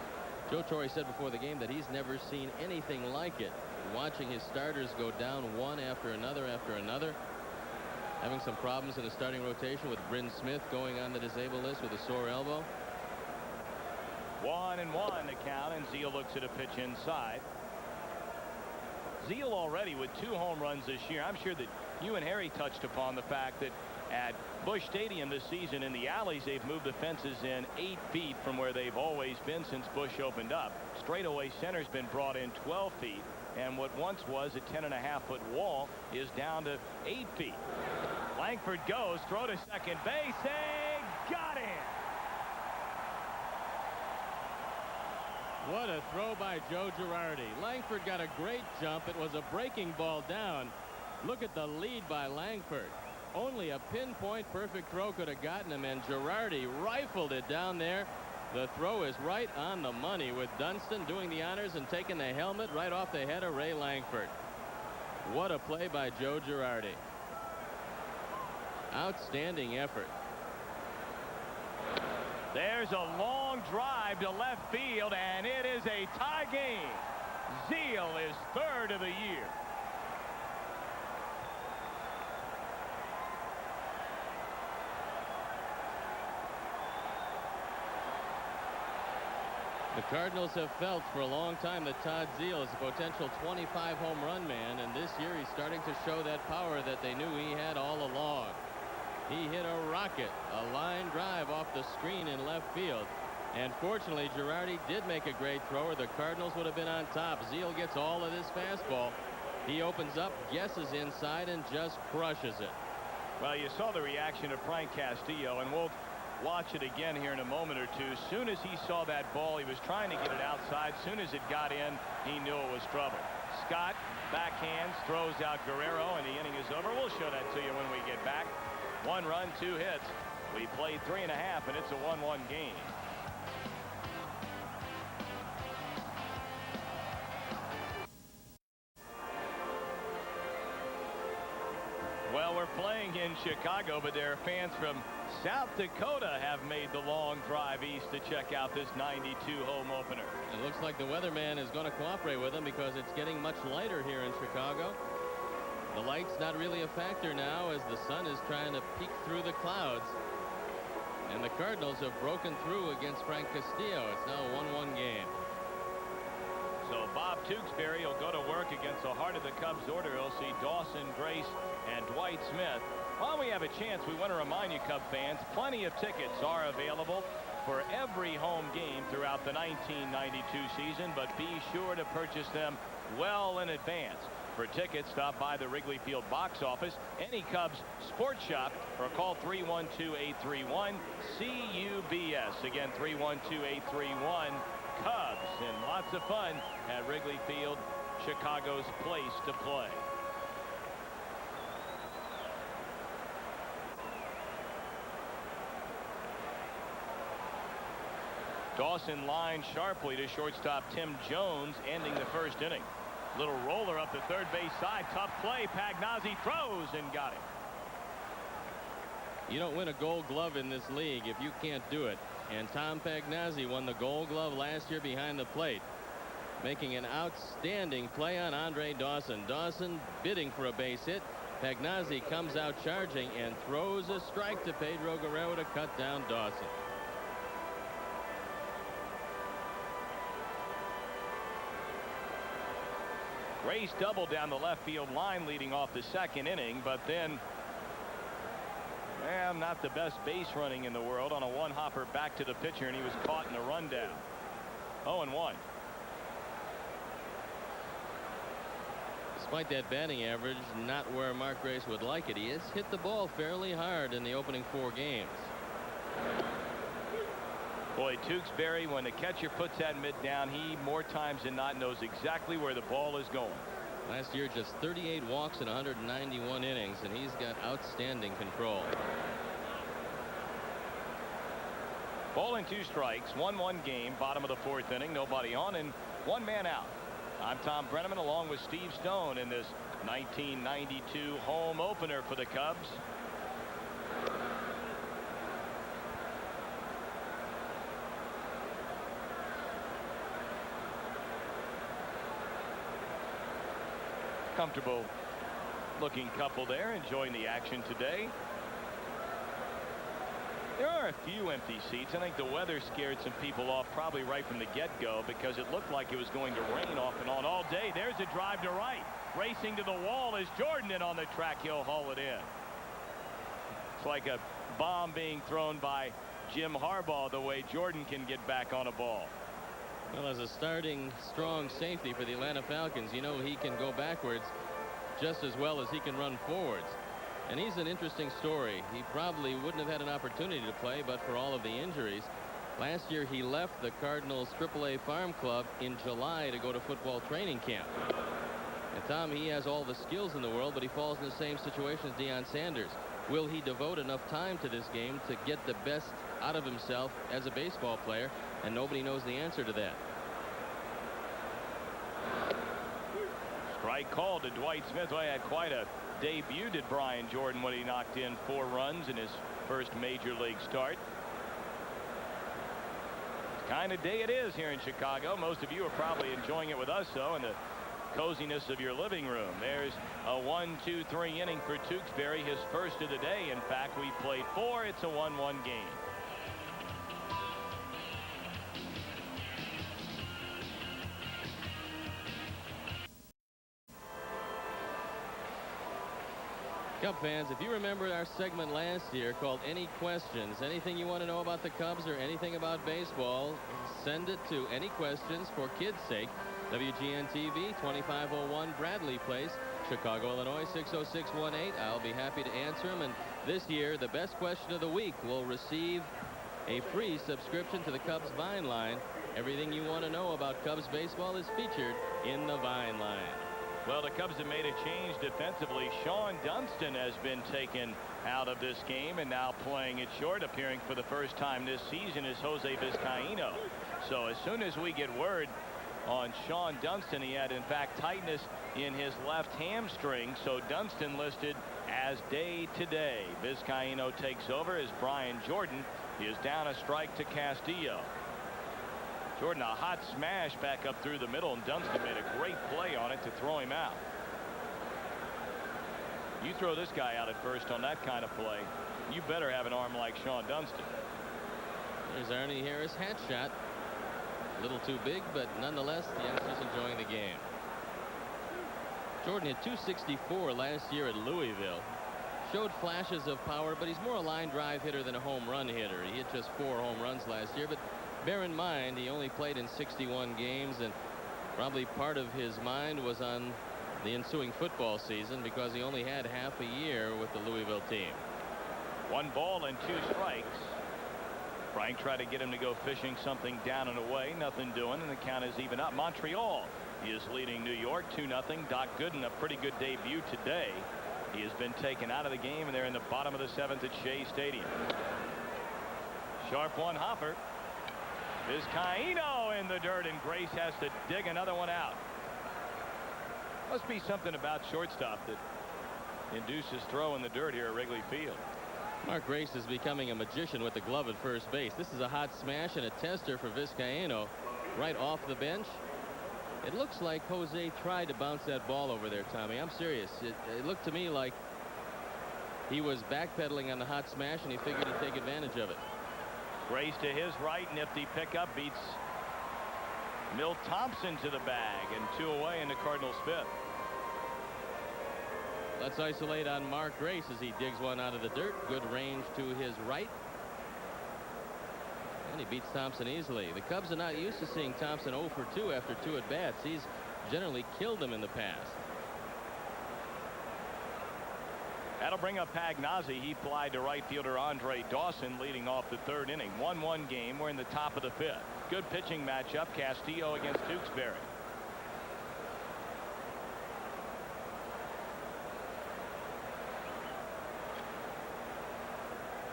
Joe Torre said before the game that he's never seen anything like it. Watching his starters go down one after another, having some problems in the starting rotation with Bryn Smith going on the disabled list with a sore elbow. 1-1 to count, and Zeile looks at a pitch inside. Zeile already with 2 home runs this year. I'm sure that you and Harry touched upon the fact that At Busch Stadium this season, in the alleys, they've moved the fences in 8 feet from where they've always been since Busch opened up. Straightaway center's been brought in 12 feet, and what once was a 10.5-foot wall is down to 8 feet. Langford goes, throw to second base, and got it. What a throw by Joe Girardi. Langford got a great jump. It was a breaking ball down. Look at the lead by Langford. Only a pinpoint perfect throw could have gotten him, and Girardi rifled it down there. The throw is right on the money, with Dunston doing the honors and taking the helmet right off the head of Ray Langford. What a play by Joe Girardi. Outstanding effort. There's a long drive to left field, and it is a tie game. Zeal is third of the year. The Cardinals have felt for a long time that Todd Zeal is a potential 25 home run man, and this year he's starting to show that power that they knew he had all along. He hit a rocket, a line drive off the screen in left field, and fortunately Girardi did make a great throw, or the Cardinals would have been on top. Zeal gets all of this fastball. He opens up, guesses inside, and just crushes it. Well, you saw the reaction of Frank Castillo, and we'll watch it again here in a moment or two. As soon as he saw that ball, he was trying to get it outside. As soon as it got in, he knew it was trouble. Scott backhands, throws out Guerrero, and the inning is over. We'll show that to you when we get back. 1 run, 2 hits. We played 3.5, and it's a 1-1 game. Well, we're playing in Chicago, but there are fans from South Dakota have made the long drive east to check out this 92 home opener. It looks like the weatherman is going to cooperate with him because it's getting much lighter here in Chicago. The light's not really a factor now as the sun is trying to peek through the clouds. And the Cardinals have broken through against Frank Castillo. It's now a 1-1 game. So Bob Tewksbury will go to work against the heart of the Cubs order. He'll see Dawson, Grace, and Dwight Smith. While we have a chance, we want to remind you, Cub fans, plenty of tickets are available for every home game throughout the 1992 season, but be sure to purchase them well in advance. For tickets, stop by the Wrigley Field box office, any Cubs sports shop, or call 312-831-CUBS. Again, 312-831-CUBS. And lots of fun at Wrigley Field, Chicago's place to play. Dawson lined sharply to shortstop Tim Jones, ending the first inning. Little roller up the third base side. Tough play. Pagnazzi throws and got it. You don't win a Gold Glove in this league if you can't do it. And Tom Pagnazzi won the Gold Glove last year behind the plate, making an outstanding play on Andre Dawson. Dawson bidding for a base hit. Pagnazzi comes out charging and throws a strike to Pedro Guerrero to cut down Dawson. Grace doubled down the left field line leading off the second inning, but then, well, not the best base running in the world on a one-hopper back to the pitcher, and he was caught in the rundown. 0-1. Despite that batting average, not where Mark Grace would like it, he has hit the ball fairly hard in the opening 4 games. Boy, Tewksbury, when the catcher puts that mitt down, he more times than not knows exactly where the ball is going. Last year, just 38 walks in 191 innings, and he's got outstanding control. Ball and 2 strikes, 1-1 game, bottom of the 4th inning, nobody on, and 1 man out. I'm Tom Brenneman along with Steve Stone in this 1992 home opener for the Cubs. Comfortable looking couple there, enjoying the action today. There are a few empty seats. I think the weather scared some people off probably right from the get-go because it looked like it was going to rain off and on all day. There's a drive to right. Racing to the wall is Jordan, and on the track he'll haul it in. looks like a bomb being thrown by Jim Harbaugh, the way Jordan can get back on a ball. Well, as a starting strong safety for the Atlanta Falcons, you know he can go backwards just as well as he can run forwards. And he's an interesting story. He probably wouldn't have had an opportunity to play but for all of the injuries. Last year he left the Cardinals AAA Farm Club in July to go to football training camp. And Tom, he has all the skills in the world, but he falls in the same situation as Deion Sanders. Will he devote enough time to this game to get the best out of himself as a baseball player? And nobody knows the answer to that. Strike called to Dwight Smith. Well, he had quite a debut, did Brian Jordan, when he knocked in 4 runs in his first major league start. Kind of day it is here in Chicago. Most of you are probably enjoying it with us, though, in the coziness of your living room. There's a 1-2-3 inning for Tewksbury, his first of the day. In fact, we played 4. It's a 1-1 game. Cub fans, if you remember our segment last year called Any Questions, anything you want to know about the Cubs or anything about baseball, send it to Any Questions for Kids' Sake, WGN TV, 2501 Bradley Place, Chicago, Illinois, 60618. I'll be happy to answer them. And this year, the best question of the week will receive a free subscription to the Cubs Vine Line. Everything you want to know about Cubs baseball is featured in the Vine Line. Well, the Cubs have made a change defensively. Sean Dunston has been taken out of this game and now playing it short. Appearing for the first time this season is Jose Vizcaino. So as soon as we get word on Sean Dunston, he had in fact tightness in his left hamstring. So Dunston listed as day to day. Vizcaino takes over as Brian Jordan is down a strike to Castillo. Jordan, a hot smash back up through the middle, and Dunston made a great play on it to throw him out. You throw this guy out at first on that kind of play, you better have an arm like Sean Dunston. There's Arnie Harris' hat shot. A little too big, but nonetheless, the youngster's enjoying the game. Jordan hit .264 last year at Louisville. Showed flashes of power, but he's more a line drive hitter than a home run hitter. He hit just 4 home runs last year, but bear in mind he only played in 61 games, and probably part of his mind was on the ensuing football season because he only had half a year with the Louisville team. 1 ball and 2 strikes. Frank tried to get him to go fishing something down and away. Nothing doing, and the count is even up. Montreal is leading New York 2-0. Doc Gooden, a pretty good debut today. He has been taken out of the game, and they're in the bottom of the 7th at Shea Stadium. Sharp one hopper. Vizcaino in the dirt, and Grace has to dig another one out. Must be something about shortstop that induces throw in the dirt here at Wrigley Field. Mark Grace is becoming a magician with the glove at first base. This is a hot smash and a tester for Vizcaino right off the bench. It looks like Jose tried to bounce that ball over there, Tommy. I'm serious. It looked to me like he was backpedaling on the hot smash, and he figured he'd take advantage of it. Grace to his right. Nifty pickup. Beats Milt Thompson to the bag, and 2 away in the Cardinals' 5th. Let's isolate on Mark Grace as he digs one out of the dirt. Good range to his right. And he beats Thompson easily. The Cubs are not used to seeing Thompson 0 for 2 after 2 at-bats. He's generally killed them in the past. That'll bring up Pagnozzi. He flied to right fielder Andre Dawson leading off the 3rd inning. 1-1 game. We're in the top of the 5th. Good pitching matchup. Castillo against Tewksbury.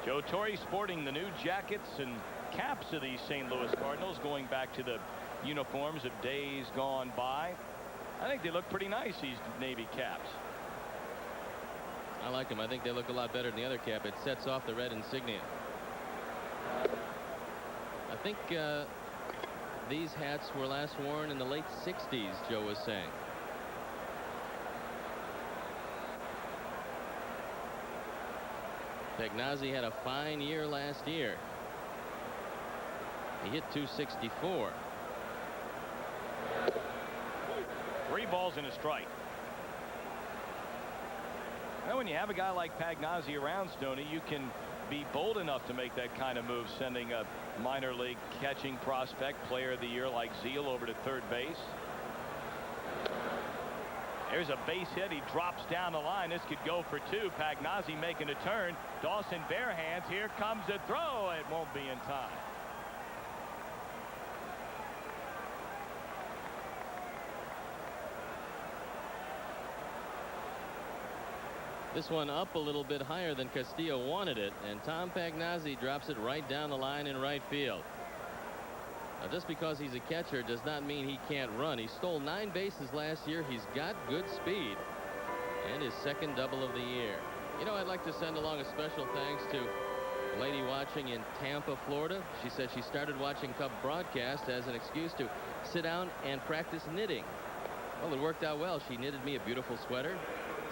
Joe Torre sporting the new jackets and caps of these St. Louis Cardinals, going back to the uniforms of days gone by. I think they look pretty nice, these Navy caps. I like them. I think they look a lot better than the other cap. It sets off the red insignia. I think these hats were last worn in the late 60s, Joe was saying. Pagnozzi had a fine year last year. He hit .264. 3 balls and a strike. Well, when you have a guy like Pagnozzi around, Stoney, you can be bold enough to make that kind of move, sending a minor league catching prospect, player of the year like Zeal over to third base. There's a base hit. He drops down the line. This could go for two. Pagnozzi making a turn. Dawson bare hands. Here comes the throw. It won't be in time. This one up a little bit higher than Castillo wanted it, and Tom Pagnozzi drops it right down the line in right field. Now, just because he's a catcher does not mean he can't run. He stole 9 bases last year. He's got good speed, and his second double of the year. You know, I'd like to send along a special thanks to a lady watching in Tampa, Florida. She said she started watching Cub broadcast as an excuse to sit down and practice knitting. Well, it worked out well. She knitted me a beautiful sweater,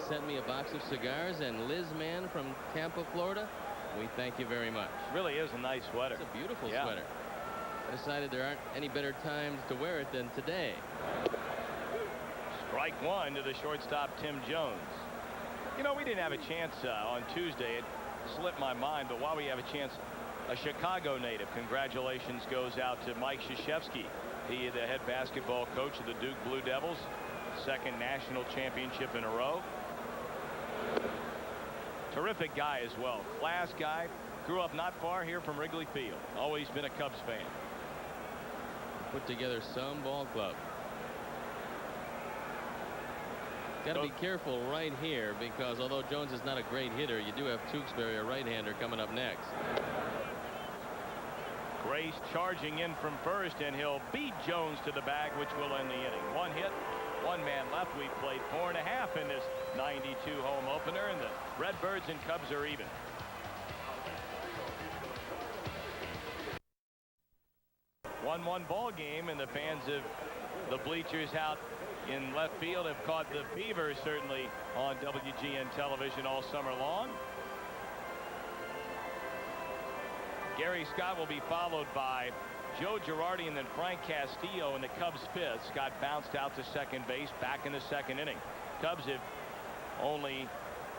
sent me a box of cigars, and Liz Mann from Tampa, Florida, we thank you very much. Really is a nice sweater. It's a beautiful sweater. I decided there aren't any better times to wear it than today. Strike one to the shortstop, Tim Jones. You know, we didn't have a chance on Tuesday. It slipped my mind, but while we have a chance, a Chicago native, congratulations goes out to Mike Krzyzewski. He is the head basketball coach of the Duke Blue Devils. Second national championship in a row. Terrific guy as well. Class guy. Grew up not far here from Wrigley Field. Always been a Cubs fan. Put together some ball club. Got to be careful right here, because although Jones is not a great hitter, you do have Tewksbury, a right-hander, coming up next. Grace charging in from first, and he'll beat Jones to the bag, which will end the inning. One hit, one man left. We've played 4.5 in this 92 home opener, and the Redbirds and Cubs are even. One ball game, and the fans of the bleachers out in left field have caught the fever, certainly on WGN television all summer long. Gary Scott will be followed by Joe Girardi and then Frank Castillo in the Cubs' fifth. Scott bounced out to second base back in the second inning. Cubs have only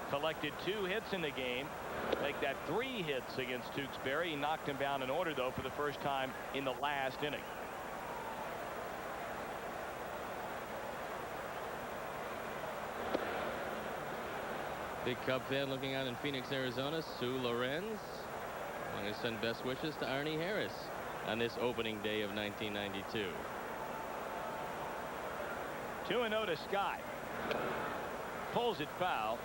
collected 2 hits in the game. Make that 3 hits against Tewksbury. He knocked him down in order, though, for the first time in the last inning. Big Cub fan looking out in Phoenix, Arizona, Sue Lorenz. I'm going to send best wishes to Arnie Harris on this opening day of 1992. 2-0 to Scott. Pulls it foul.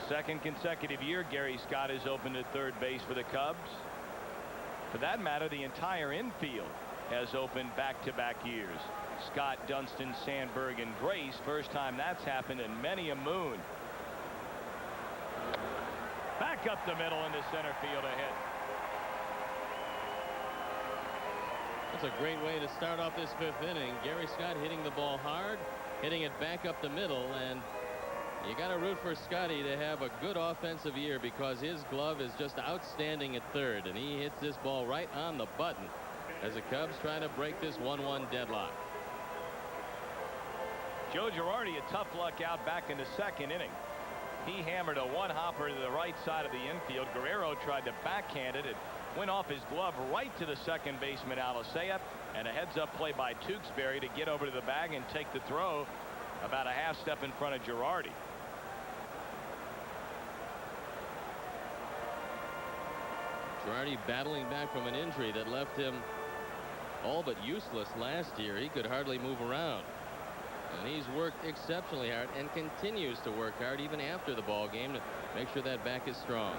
Second consecutive year Gary Scott has opened at third base for the Cubs. For that matter, the entire infield has opened back-to-back years. Scott, Dunston, Sandberg, and Grace. First time that's happened in many a moon. Back up the middle into center field ahead. That's a great way to start off this 5th inning. Gary Scott hitting the ball hard, hitting it back up the middle, and you got to root for Scotty to have a good offensive year, because his glove is just outstanding at third, and he hits this ball right on the button as the Cubs try to break this 1-1 deadlock. Joe Girardi, a tough luck out back in the second inning. He hammered a one-hopper to the right side of the infield. Guerrero tried to backhand it. It went off his glove right to the second baseman, Alicea, and a heads-up play by Tewksbury to get over to the bag and take the throw about a half step in front of Girardi. Girardi battling back from an injury that left him all but useless last year. He could hardly move around. And he's worked exceptionally hard and continues to work hard even after the ball game to make sure that back is strong.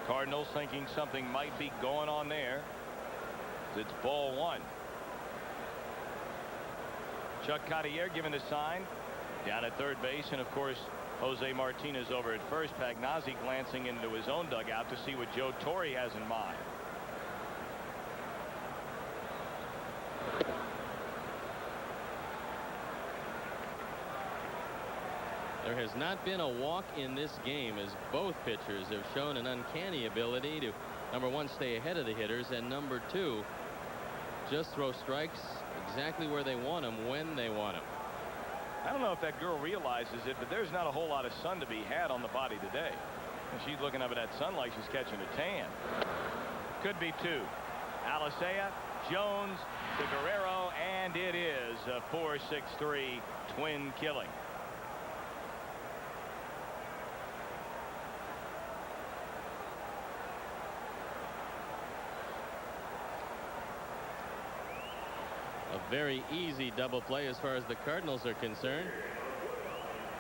Cardinals thinking something might be going on there. It's ball 1. Chuck Cottier giving the sign down at third base, and of course Jose Martinez over at first. Pagnozzi glancing into his own dugout to see what Joe Torre has in mind. There has not been a walk in this game, as both pitchers have shown an uncanny ability to, number one, stay ahead of the hitters, and number two, just throw strikes exactly where they want them when they want them. I don't know if that girl realizes it, but there's not a whole lot of sun to be had on the body today. And she's looking up at that sun like she's catching a tan. Could be two. Alicea, Jones to Guerrero, and it is a 4-6-3 twin killing. A very easy double play as far as the Cardinals are concerned.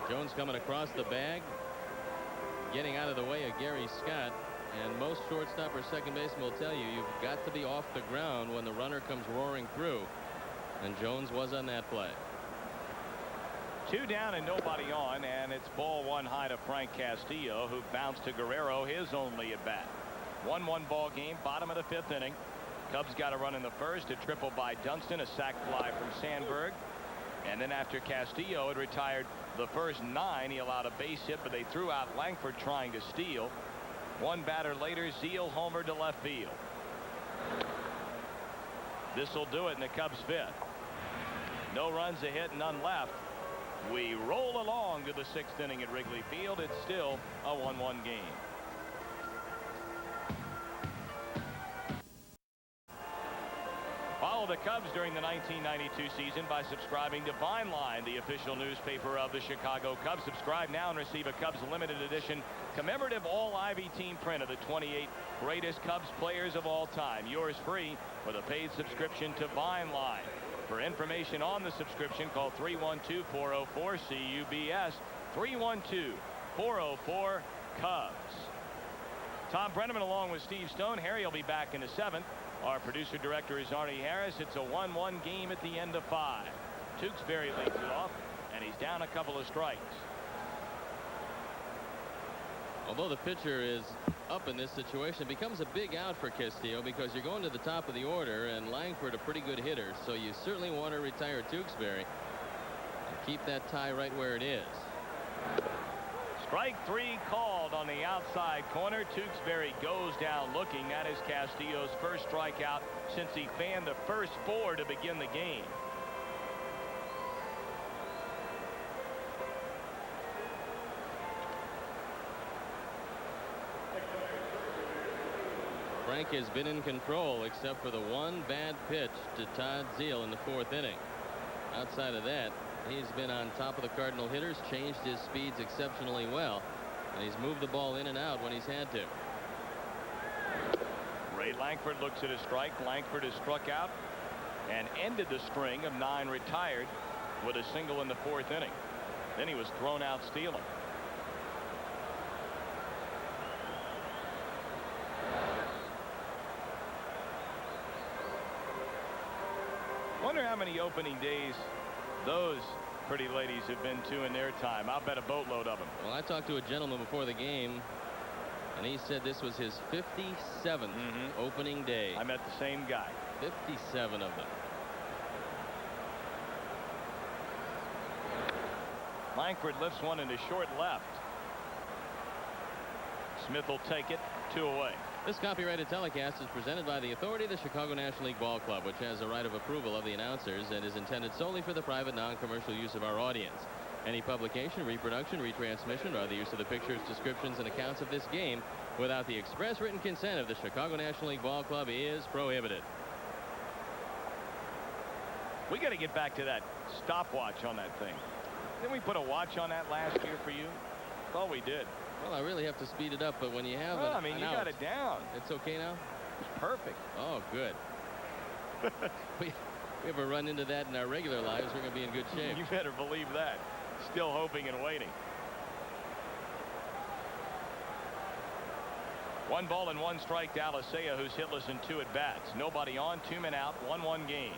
Jones coming across the bag, getting out of the way of Gary Scott. And most shortstop or second baseman will tell you you've got to be off the ground when the runner comes roaring through. And Jones was on that play. 2 down and nobody on, and it's ball 1 high to Frank Castillo, who bounced to Guerrero, his only at bat. 1-1 ball game, bottom of the 5th inning. Cubs got a run in the first, a triple by Dunston, a sac fly from Sandberg. And then after Castillo had retired the first 9, he allowed a base hit, but they threw out Langford trying to steal. One batter later, Zeal homered to left field. This will do it in the Cubs' 5th. No runs, a hit, none left. We roll along to the 6th inning at Wrigley Field. It's still a 1-1 game. Follow the Cubs during the 1992 season by subscribing to Vineline, the official newspaper of the Chicago Cubs. Subscribe now and receive a Cubs limited edition commemorative all-Ivy team print of the 28 greatest Cubs players of all time. Yours free with a paid subscription to Vineline. For information on the subscription, call 312-404-CUBS, 312-404-CUBS. Tom Brenneman along with Steve Stone. Harry will be back in the 7th. Our producer director is Arnie Harris. It's a 1-1 game at the end of 5. Tewksbury leads it off, and he's down a couple of strikes. Although the pitcher is up in this situation, it becomes a big out for Castillo because you're going to the top of the order, and Langford a pretty good hitter, so you certainly want to retire Tewksbury and keep that tie right where it is. Strike 3 called on the outside corner. Tewksbury goes down looking. That is Castillo's first strikeout since he fanned the first 4 to begin the game. Frank has been in control except for the one bad pitch to Todd Zeal in the 4th inning. Outside of that, he's been on top of the Cardinal hitters, changed his speeds exceptionally well, and he's moved the ball in and out when he's had to. Ray Langford looks at a strike. Langford has struck out and ended the string of 9 retired with a single in the 4th inning. Then he was thrown out stealing. Wonder how many opening days those pretty ladies have been to in their time. I'll bet a boatload of them. Well, I talked to a gentleman before the game, and he said this was his 57th opening day. I met the same guy. 57 of them. Langford lifts one into short left. Smith will take it. 2 away. This copyrighted telecast is presented by the authority of the Chicago National League Ball Club, which has a right of approval of the announcers and is intended solely for the private, non-commercial use of our audience. Any publication, reproduction, retransmission, or other use of the pictures, descriptions, and accounts of this game without the express written consent of the Chicago National League Ball Club is prohibited. We got to get back to that stopwatch on that thing. Didn't we put a watch on that last year for you? Thought we did. Well, I really have to speed it up, but when you have I mean, you got it down. It's okay now? It's perfect. Oh, good. we ever run into that in our regular lives, we're going to be in good shape. You better believe that. Still hoping and waiting. 1 ball and 1 strike to Alicea, who's hitless in 2 at bats. Nobody on, 2 men out, 1-1 game.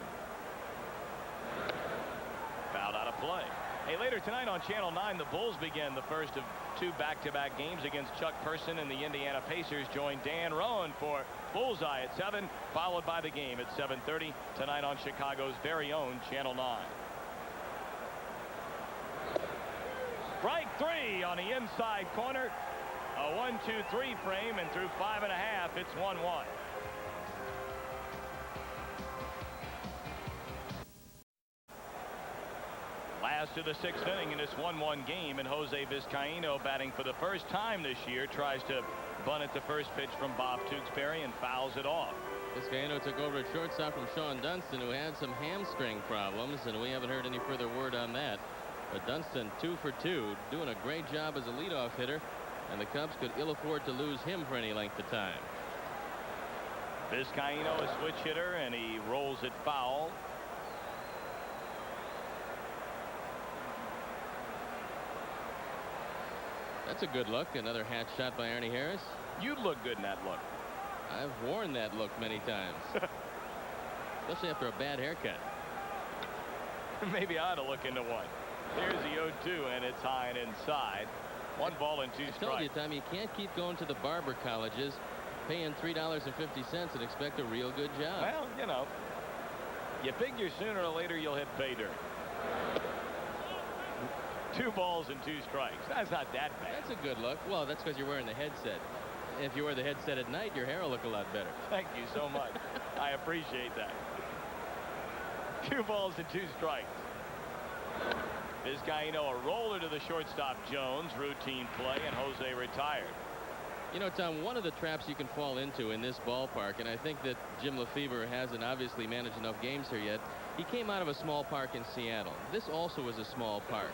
Fouled out of play. Hey, later tonight on Channel 9, the Bulls begin the first of 2 back-to-back games against Chuck Person and the Indiana Pacers. Join Dan Rowan for Bullseye at 7, followed by the game at 7:30 tonight on Chicago's very own Channel 9. Strike 3 on the inside corner. A 1-2-3 frame, and through 5 1/2, it's 1-1. pass to the 6th inning in this 1-1 game, and Jose Vizcaino, batting for the first time this year, tries to bunt at the first pitch from Bob Tewksbury and fouls it off. Vizcaino took over at shortstop from Sean Dunston, who had some hamstring problems, and we haven't heard any further word on that. But Dunston 2 for 2, doing a great job as a leadoff hitter, and the Cubs could ill afford to lose him for any length of time. Vizcaino, a switch hitter, and he rolls it foul. That's a good look. Another hat shot by Arnie Harris. You'd look good in that look. I've worn that look many times, especially after a bad haircut. Maybe I ought to look into one. Here's the 0-2, and it's high and inside. 1 ball and 2 strikes. I told you, Tom, you can't keep going to the barber colleges, paying $3.50 and expect a real good job. Well, you know, you figure sooner or later you'll hit pay dirt. 2 balls and 2 strikes. That's not that bad. That's a good look. Well, that's because you're wearing the headset. If you wear the headset at night, your hair will look a lot better. Thank you so much. I appreciate that. 2 balls and 2 strikes. Vizcaino, a roller to the shortstop Jones. Routine play, and Jose retired. You know, Tom, one of the traps you can fall into in this ballpark, and I think that Jim Lefebvre hasn't obviously managed enough games here yet. He came out of a small park in Seattle. This also is a small park.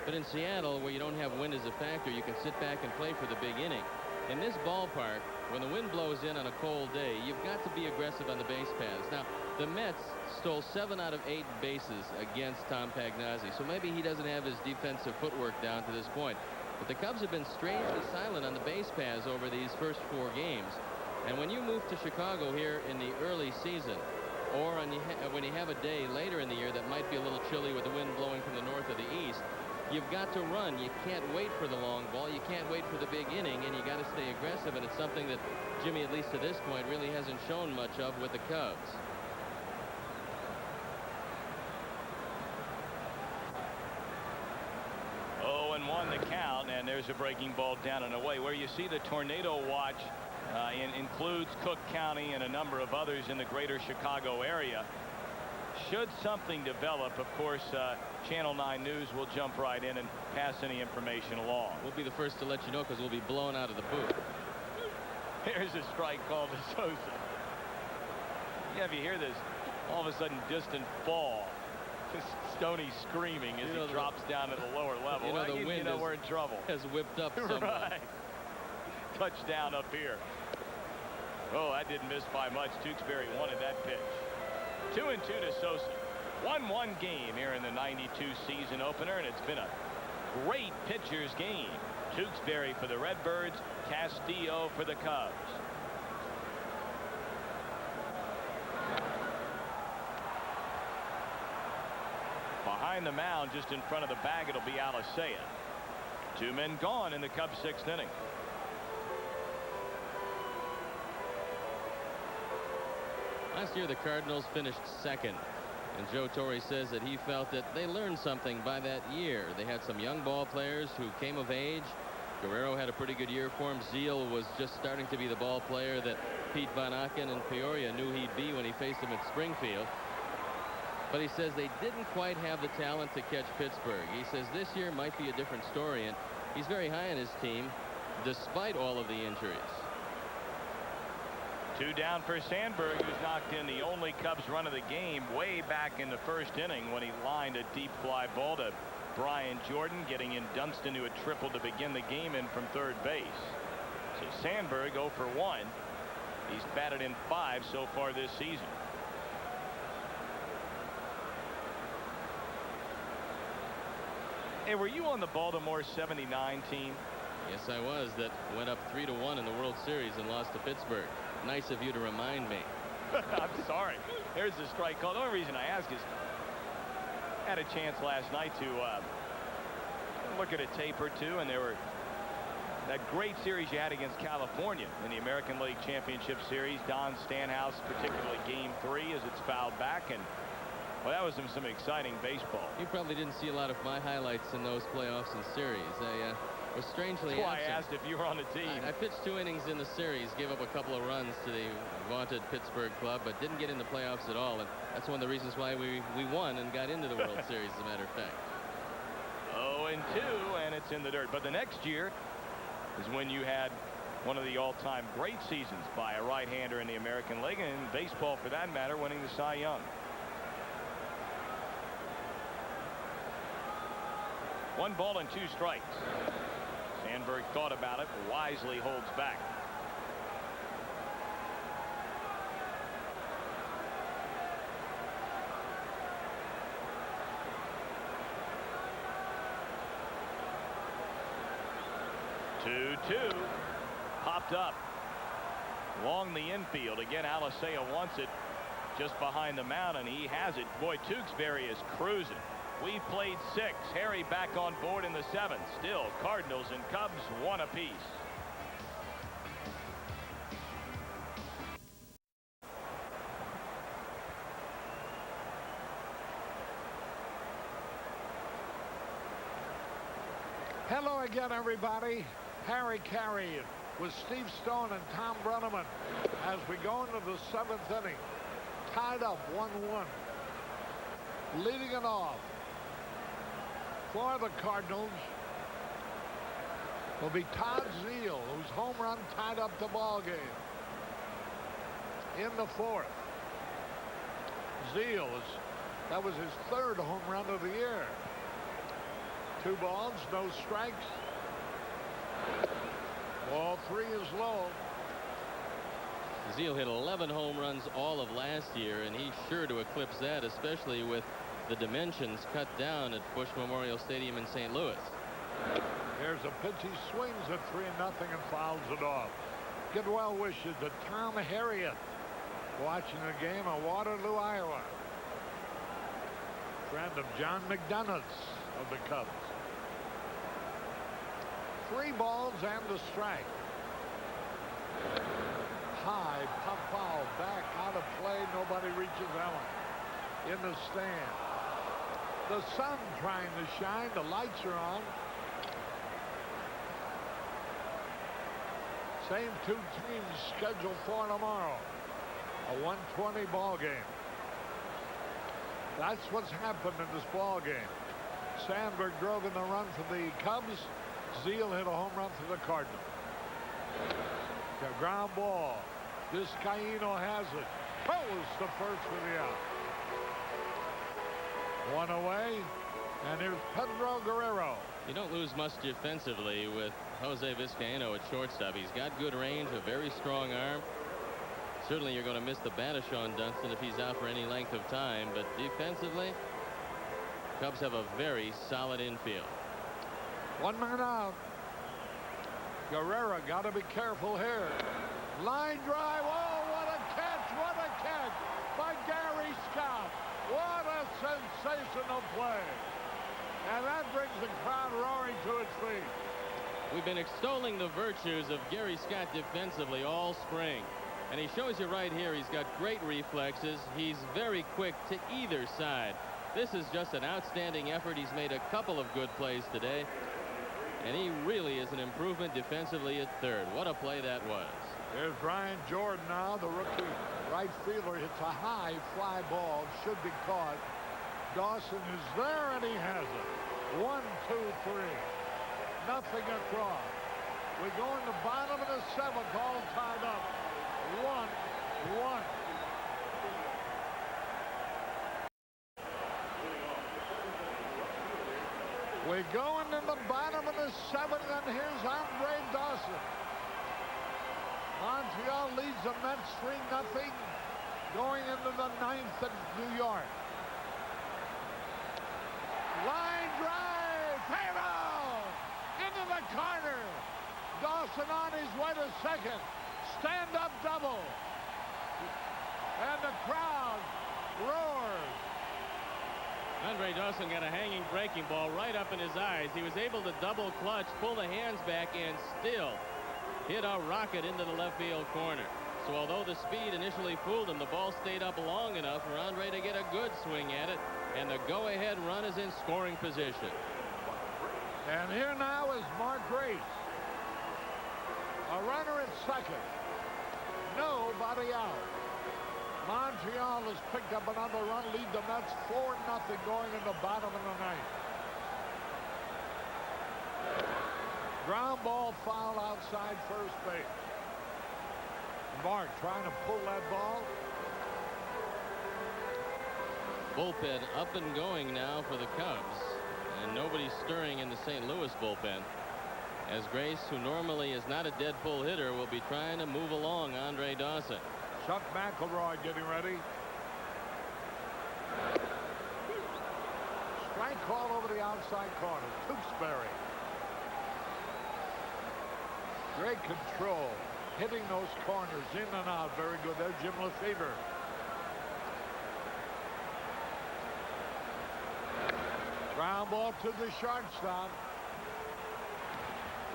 But in Seattle, where you don't have wind as a factor, you can sit back and play for the big inning. In this ballpark, when the wind blows in on a cold day, you've got to be aggressive on the base paths. Now, the Mets stole 7 out of 8 bases against Tom Pagnozzi, so maybe he doesn't have his defensive footwork down to this point. But the Cubs have been strangely silent on the base paths over these first 4 games. And when you move to Chicago here in the early season, or when you have a day later in the year that might be a little chilly with the wind blowing from the north or the east, you've got to run. You can't wait for the long ball. You can't wait for the big inning, and you got to stay aggressive. And it's something that Jimmy, at least to this point, really hasn't shown much of with the Cubs. Oh, and 1 the count, and there's a breaking ball down and away. Where you see the tornado watch includes Cook County and a number of others in the greater Chicago area. Should something develop, of course, Channel 9 News will jump right in and pass any information along. We'll be the first to let you know because we'll be blown out of the booth. Here's a strike called to Sosa. Yeah, if you hear this, all of a sudden distant fall. Stoney screaming as he drops down to the lower level. You know, the wind we're in trouble. Has whipped up somewhat. Right. Touchdown up here. Oh, that didn't miss by much. Tewksbury wanted that pitch. 2-2 to Sosa. 1-1 game here in the 92 season opener, and it's been a great pitcher's game. Tewksbury for the Redbirds, Castillo for the Cubs. Behind the mound, just in front of the bag, it'll be Alicea. 2 men gone in the Cubs' 6th inning. Last year, the Cardinals finished 2nd. And Joe Torre says that he felt that they learned something by that year. They had some young ball players who came of age. Guerrero had a pretty good year for him. Zeal was just starting to be the ball player that Pete Van Aken and Peoria knew he'd be when he faced him at Springfield. But he says they didn't quite have the talent to catch Pittsburgh. He says this year might be a different story, and he's very high on his team despite all of the injuries. 2 down for Sandberg, who's knocked in the only Cubs run of the game way back in the 1st inning when he lined a deep fly ball to Brian Jordan, getting in Dunston, who had tripled to begin the game in from 3rd base. So Sandberg 0 for 1. He's batted in 5 so far this season. Hey, were you on the Baltimore 79 team? Yes, I was. That went up 3-1 in the World Series and lost to Pittsburgh. Nice of you to remind me. I'm sorry. There's the strike call. The only reason I ask is I had a chance last night to look at a tape or two, and there were that great series you had against California in the American League Championship Series. Don Stanhouse, particularly Game 3, as it's fouled back, and well, that was some exciting baseball. You probably didn't see a lot of my highlights in those playoffs and series. I was strangely That's why absent. I asked if you were on the team. I pitched 2 innings in the series, gave up a couple of runs to the vaunted Pittsburgh club, but didn't get in the playoffs at all. And that's one of the reasons why we won and got into the World Series, as a matter of fact. 2, and it's in the dirt. But the next year is when you had one of the all-time great seasons by a right-hander in the American League, and in baseball for that matter, winning the Cy Young. 1 ball and 2 strikes. Sandberg thought about it, wisely holds back. Two. Popped up along the infield. Again, Alicea wants it just behind the mound, and he has it. Boy, Tewksbury is cruising. We've played 6. Harry back on board in the 7th. Still, Cardinals and Cubs 1 apiece. Hello again, everybody. Harry Carey with Steve Stone and Tom Brenneman as we go into the 7th inning. Tied up 1-1. Leading it off for the Cardinals will be Todd Zeile, whose home run tied up the ball game in the 4th. Zeile, that was his 3rd home run of the year. 2 balls, no strikes. Ball 3 is low. Zeile hit 11 home runs all of last year, and he's sure to eclipse that, especially with the dimensions cut down at Bush Memorial Stadium in St. Louis. Here's a pitch. He swings at 3-0 and fouls it off. Good well wishes to Tom Harriet, watching the game in Waterloo, Iowa. Friend of John McDonough's of the Cubs. 3 balls and a strike. High pop foul, back out of play. Nobody reaches Allen in the stand. The sun trying to shine. The lights are on. Same 2 teams scheduled for tomorrow. A 1:20 ball game. That's what's happened in this ball game. Sandberg drove in the run for the Cubs. Zeile hit a home run for the Cardinals. The ground ball. Vizcaíno has it. Throws the first for the out. 1 away. And here's Pedro Guerrero. You don't lose much defensively with Jose Vizcaíno at shortstop. He's got good range, a very strong arm. Certainly you're going to miss the bat of Sean Dunston if he's out for any length of time, but defensively, Cubs have a very solid infield. 1 man out. Guerrero got to be careful here. Line drive. Oh, what a catch. What a catch by Gary Scott. What a sensational play. And that brings the crowd roaring to its feet. We've been extolling the virtues of Gary Scott defensively all spring. And he shows you right here, he's got great reflexes. He's very quick to either side. This is just an outstanding effort. He's made a couple of good plays today. And he really is an improvement defensively at third. What a play that was. There's Ryan Jordan now, the rookie right fielder. Hits a high fly ball. Should be caught. Dawson is there, and he has it. 1, 2, 3. Nothing across. We go in the bottom of the 7th, all tied up. 1-1. We go into the bottom of the 7th, and here's Andre Dawson. Montreal leads the Mets 3-0 going into the 9th in New York. Line drive, Pedro into the corner. Dawson on his way to second. Stand-up double. And the crowd roars. Andre Dawson got a hanging breaking ball right up in his eyes. He was able to double clutch, pull the hands back, and still hit a rocket into the left field corner. So although the speed initially fooled him, the ball stayed up long enough for Andre to get a good swing at it, and the go-ahead run is in scoring position. And here now is Mark Grace. A runner at second. Nobody out. Montreal has picked up another run, lead the Mets 4-0 going in the bottom of the 9th. Ground ball, foul outside first base. Mark trying to pull that ball. Bullpen up and going now for the Cubs, and nobody's stirring in the St. Louis bullpen, as Grace, who normally is not a dead pull hitter, will be trying to move along Andre Dawson. Chuck McElroy getting ready. Strike call over the outside corner. Tewksbury. Great control. Hitting those corners in and out. Very good. There's Jim Lefevre. Ground ball to the shortstop.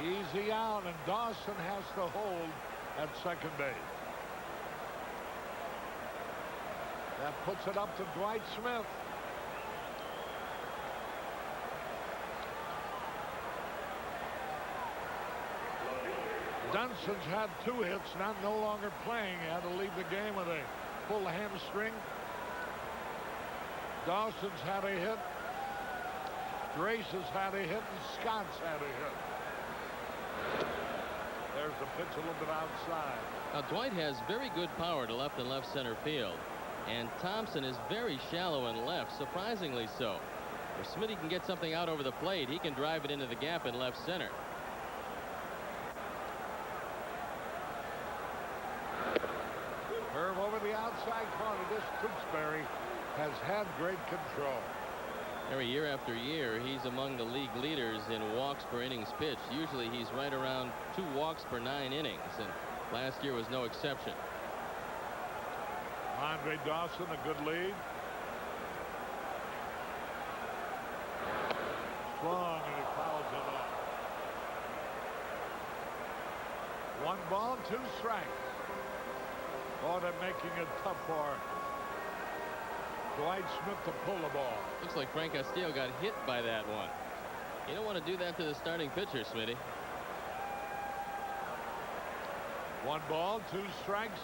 Easy out, and Dawson has to hold at second base. That puts it up to Dwight Smith. Dunson's had 2 hits, no longer playing. He had to leave the game with a pulled hamstring. Dawson's had a hit. Grace has had a hit, and Scott's had a hit. There's the pitch a little bit outside. Now Dwight has very good power to left and left center field, and Thompson is very shallow in left, surprisingly so. If Smitty can get something out over the plate, he can drive it into the gap in left center. Curve over the outside corner. This Tewksbury has had great control. Every year after year, he's among the league leaders in walks per innings pitched. Usually he's right around 2 walks per 9 innings, and last year was no exception. Andre Dawson, a good lead. Strong, and he fouls it up. 1 ball, 2 strikes. Oh, they're making it tough for Dwight Smith to pull the ball. Looks like Frank Castillo got hit by that one. You don't want to do that to the starting pitcher, Smitty. 1 ball, 2 strikes.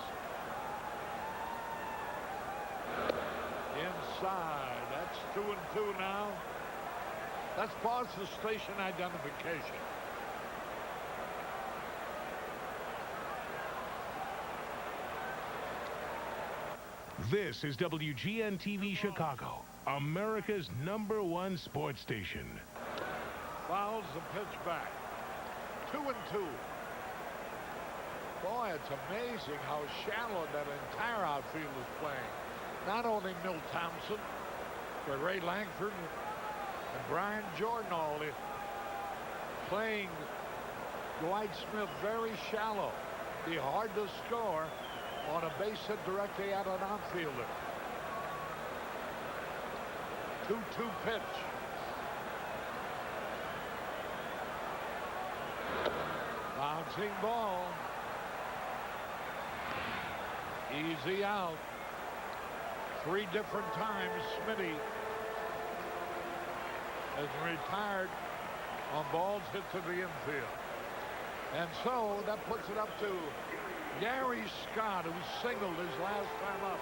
Inside. That's 2 and 2 now. Let's pause the station identification. This is WGN-TV Chicago, America's #1 sports station. Fouls the pitch back. 2 and 2. Boy, it's amazing how shallow that entire outfield is playing. Not only Milt Thompson, but Ray Langford and Brian Jordan all in. Playing Dwight Smith very shallow. Be hard to score on a base hit directly at an outfielder. 2-2 pitch. Bouncing ball. Easy out. 3 different times Smitty has retired on balls hit to the infield. And so that puts it up to Gary Scott, who singled his last time up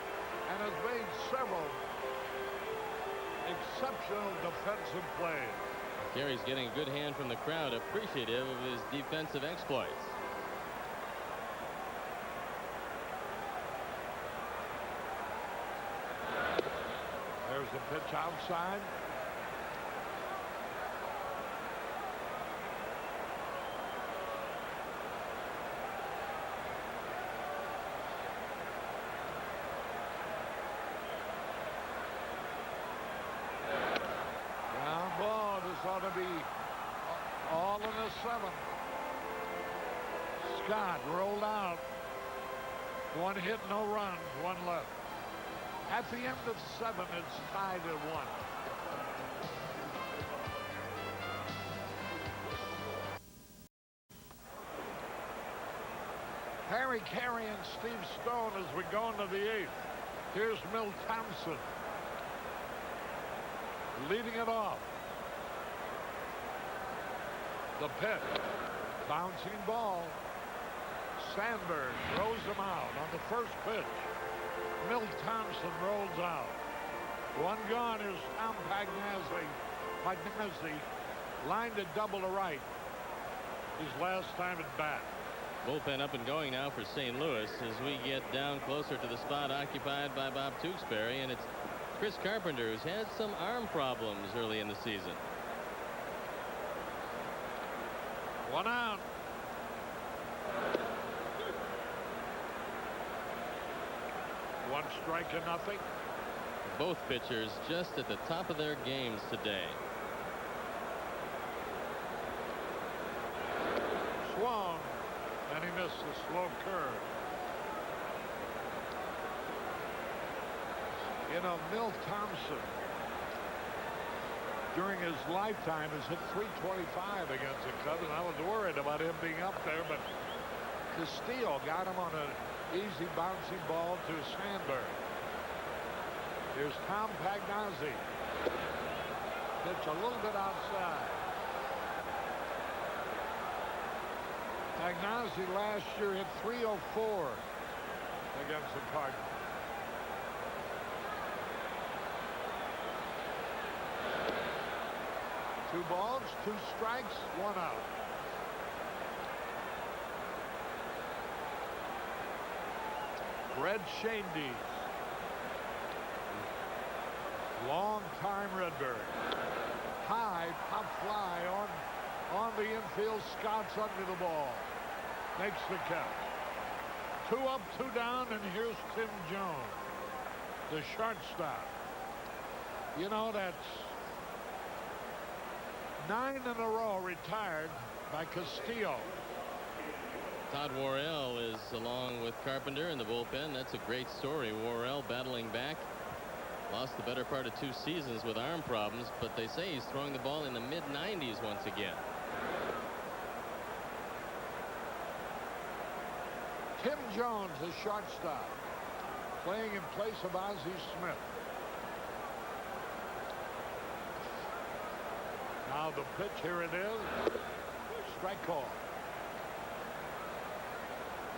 and has made several exceptional defensive plays. Gary's getting a good hand from the crowd, appreciative of his defensive exploits. There's the pitch outside. Ground ball. This ought to be all in the 7th. Scott rolled out. 1 hit, no runs, 1 left. At the end of 7, it's tied at 1. Harry Carey and Steve Stone as we go into the 8th. Here's Milt Thompson leading it off. The pitch. Bouncing ball. Sandberg throws him out on the first pitch. Milt Thompson rolls out. 1 gone is Tom Pagnazzi. Pagnazzi lined to double to right. his last time at bat. Bullpen up and going now for St. Louis as we get down closer to the spot occupied by Bob Tewksbury, and it's Chris Carpenter, who's had some arm problems early in the season. 1 out. One strike and nothing. Both pitchers just at the top of their games today. Swung, and he missed the slow curve. You know, Milt Thompson, during his lifetime, has hit .325 against the Cubs, and I was worried about him being up there, but Castillo got him on an easy bouncing ball to Sandberg. Here's Tom Pagnazzi. Pitch a little bit outside. Pagnazzi last year hit .304 against the Cardinals. Two balls, 2 strikes, 1 out. Red Shandy, long-time Redbird. High pop fly on the infield. Scott's under the ball. Makes the catch. 2 up, 2 down, and here's Tim Jones, the shortstop. You know, that's 9 in a row retired by Castillo. Todd Worrell is along with Carpenter in the bullpen. That's a great story. Worrell battling back. Lost the better part of 2 seasons with arm problems, but they say he's throwing the ball in the mid-90s once again. Tim Jones, the shortstop, playing in place of Ozzie Smith. Now the pitch, here it is. Strike call.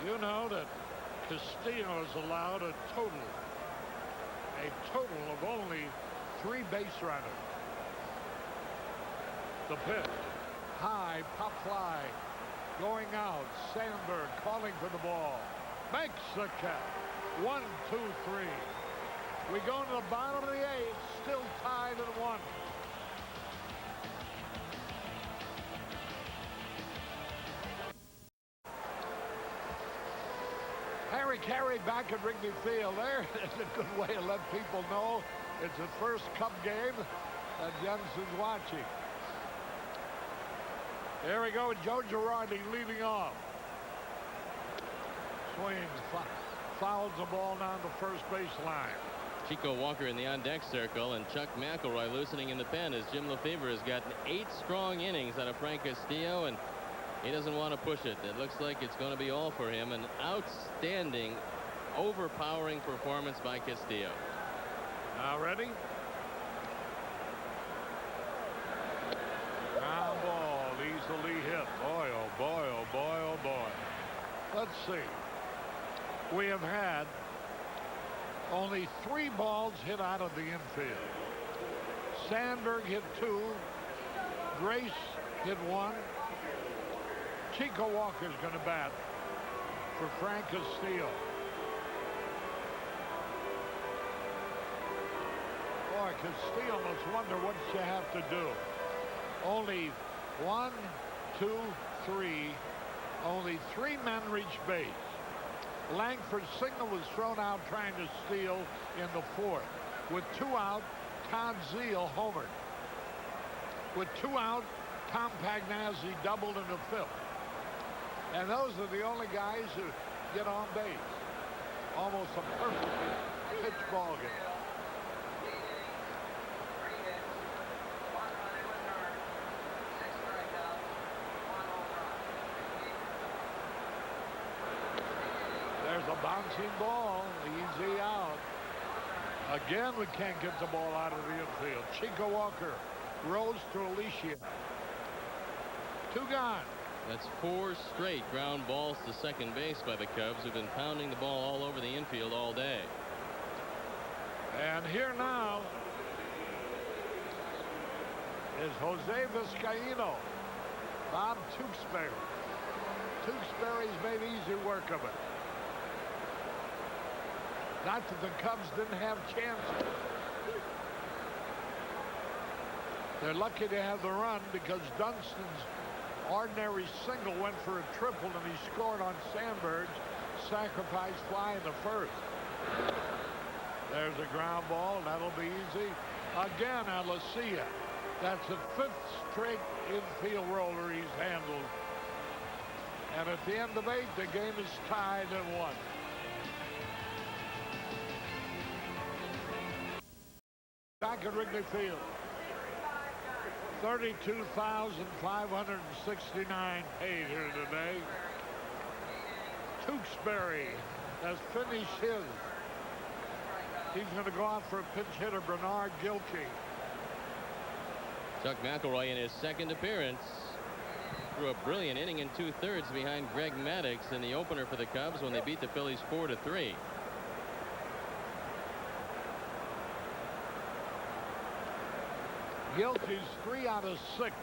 You know that Castillo is allowed a total of only 3 base runners. The pitch, high pop fly, going out. Sandberg calling for the ball, makes the catch. 1, 2, 3. We go to the bottom of the 8th, still tied at 1. Harry Carey back at Wrigley Field. There is a good way to let people know it's the first Cub game that Jensen's watching. There we go, Joe Girardi leading off. Swings, fouls the ball down the first baseline. Chico Walker in the on-deck circle, and Chuck McElroy loosening in the pen as Jim Lefebvre has gotten 8 strong innings out of Frank Castillo, and he doesn't want to push it. It looks like it's going to be all for him. An outstanding, overpowering performance by Castillo. Now ready? Ground ball, easily hit. Boy, oh boy, oh boy, oh boy. Let's see. We have had only 3 balls hit out of the infield. Sandberg hit 2. Grace hit 1. Chico Walker's going to bat for Frank Castillo. Boy, Castillo must wonder what you have to do. Only 1, 2, 3. Only 3 men reach base. Langford's signal was thrown out trying to steal in the 4th. With 2 out, Todd Zeile homered. With 2 out, Tom Pagnazzi doubled in the 5th. And those are the only guys who get on base. Almost a perfectly pitched ball game. There's a bouncing ball, easy out. Again, we can't get the ball out of the infield. Chico Walker rose to Alicia. 2 gone. That's 4 straight ground balls to second base by the Cubs, who've been pounding the ball all over the infield all day. And here now is Jose Vizcaíno. Bob Tewksbury Tewksbury's made easy work of it. Not that the Cubs didn't have chances. They're lucky to have the run because Dunstan's ordinary single went for a triple and he scored on Sandberg's sacrifice fly in the first. There's a ground ball. That'll be easy. Again, Alessia. That's the 5th straight infield roller he's handled. And at the end of 8, the game is tied at 1. Back at Wrigley Field. 32,569 paid here today. Tewksbury has finished his. He's going to go out for a pinch hitter, Bernard Gilkey. Chuck McElroy in his second appearance threw a brilliant inning in 2/3 behind Greg Maddux in the opener for the Cubs when they beat the Phillies 4-3. Gilkey's 3 out of 6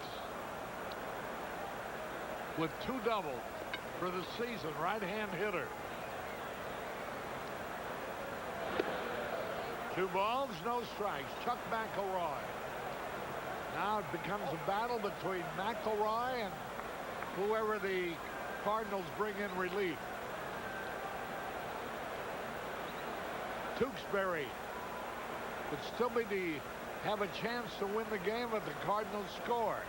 with 2 doubles for the season. Right-hand hitter. 2 balls, no strikes. Chuck McElroy. Now it becomes a battle between McElroy and whoever the Cardinals bring in relief. Tewksbury would still have a chance to win the game if the Cardinals score.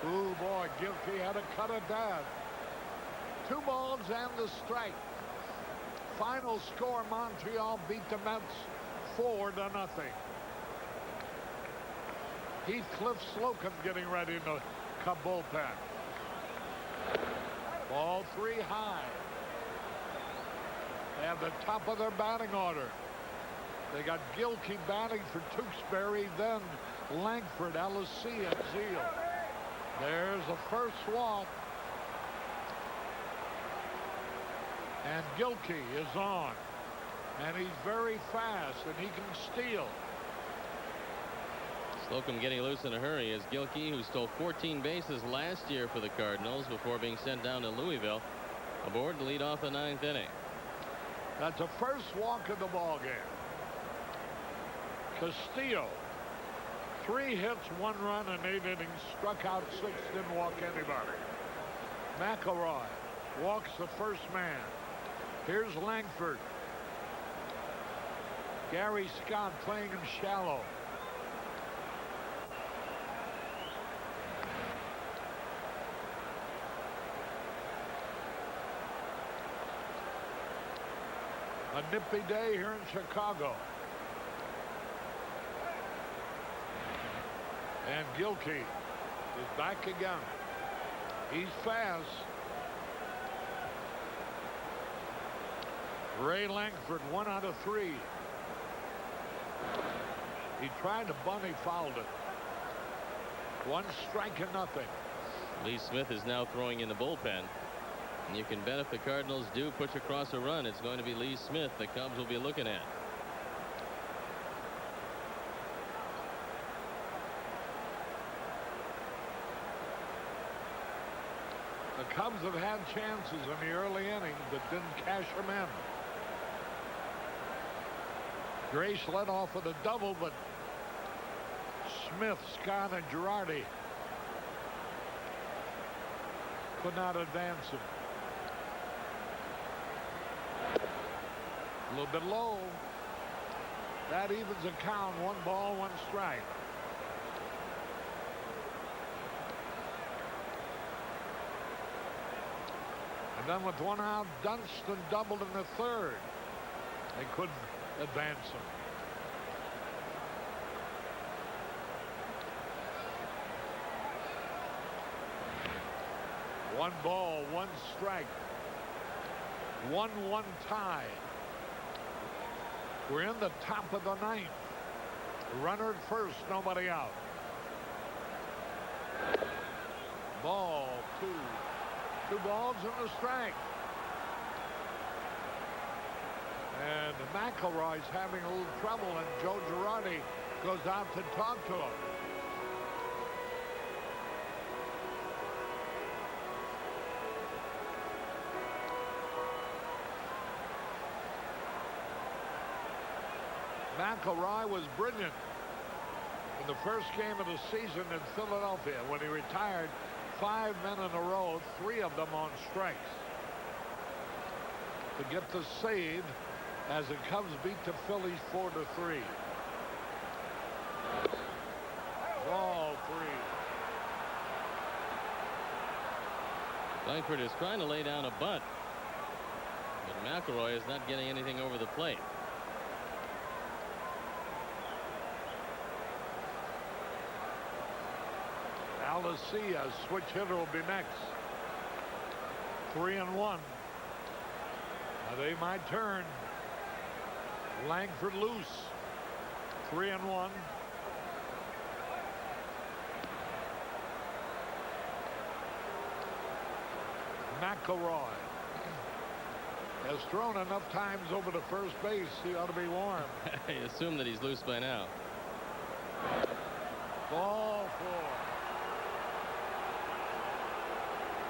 Ooh, boy, Gilkey had to cut it down. 2 balls and the strike. Final score, Montreal beat the Mets 4-0. Heathcliff Slocum getting ready in the Cub bullpen. Ball 3 high. They have the top of their batting order. They got Gilkey batting for Tewksbury, then Langford, Alessia, and Zeal. There's a first walk. And Gilkey is on. And he's very fast, and he can steal. Slocum getting loose in a hurry as Gilkey, who stole 14 bases last year for the Cardinals before being sent down to Louisville, aboard to lead off the 9th inning. That's the first walk of the ball game. Castillo, 3 hits, 1 run, and 8 innings, struck out 6, didn't walk anybody. McElroy walks the first man. Here's Langford. Gary Scott playing him shallow. A nippy day here in Chicago. And Gilkey is back again. He's fast. Ray Langford, 1 out of 3. He tried to bunt, he fouled it. 1 strike and nothing. Lee Smith is now throwing in the bullpen. And you can bet if the Cardinals do push across a run, it's going to be Lee Smith the Cubs will be looking at. The Cubs have had chances in the early innings but didn't cash them in. Grace led off with a double, but Smith, Scott, and Girardi could not advance him. A little bit low. That evens a count. 1 ball, 1 strike. And then with 1 out, Dunston doubled in the 3rd. They couldn't advance him. One ball, 1 strike. 1-1 tie. We're in the top of the 9th. Runner at first, nobody out. Ball 2. 2 balls and a strike. And McElroy's having a little trouble, and Joe Girardi goes out to talk to him. McElroy was brilliant in the first game of the season in Philadelphia when he retired 5 men in a row, 3 of them on strikes, to get the save as the Cubs beat the Phillies 4-3. Ball 3. Langford is trying to lay down a bunt, but McElroy is not getting anything over the plate. Alessia, switch hitter, will be next. 3-1. Now they might turn. Langford loose. 3-1. McElroy has thrown enough times over to first base. He ought to be warm. I assume that he's loose by now. Ball 4.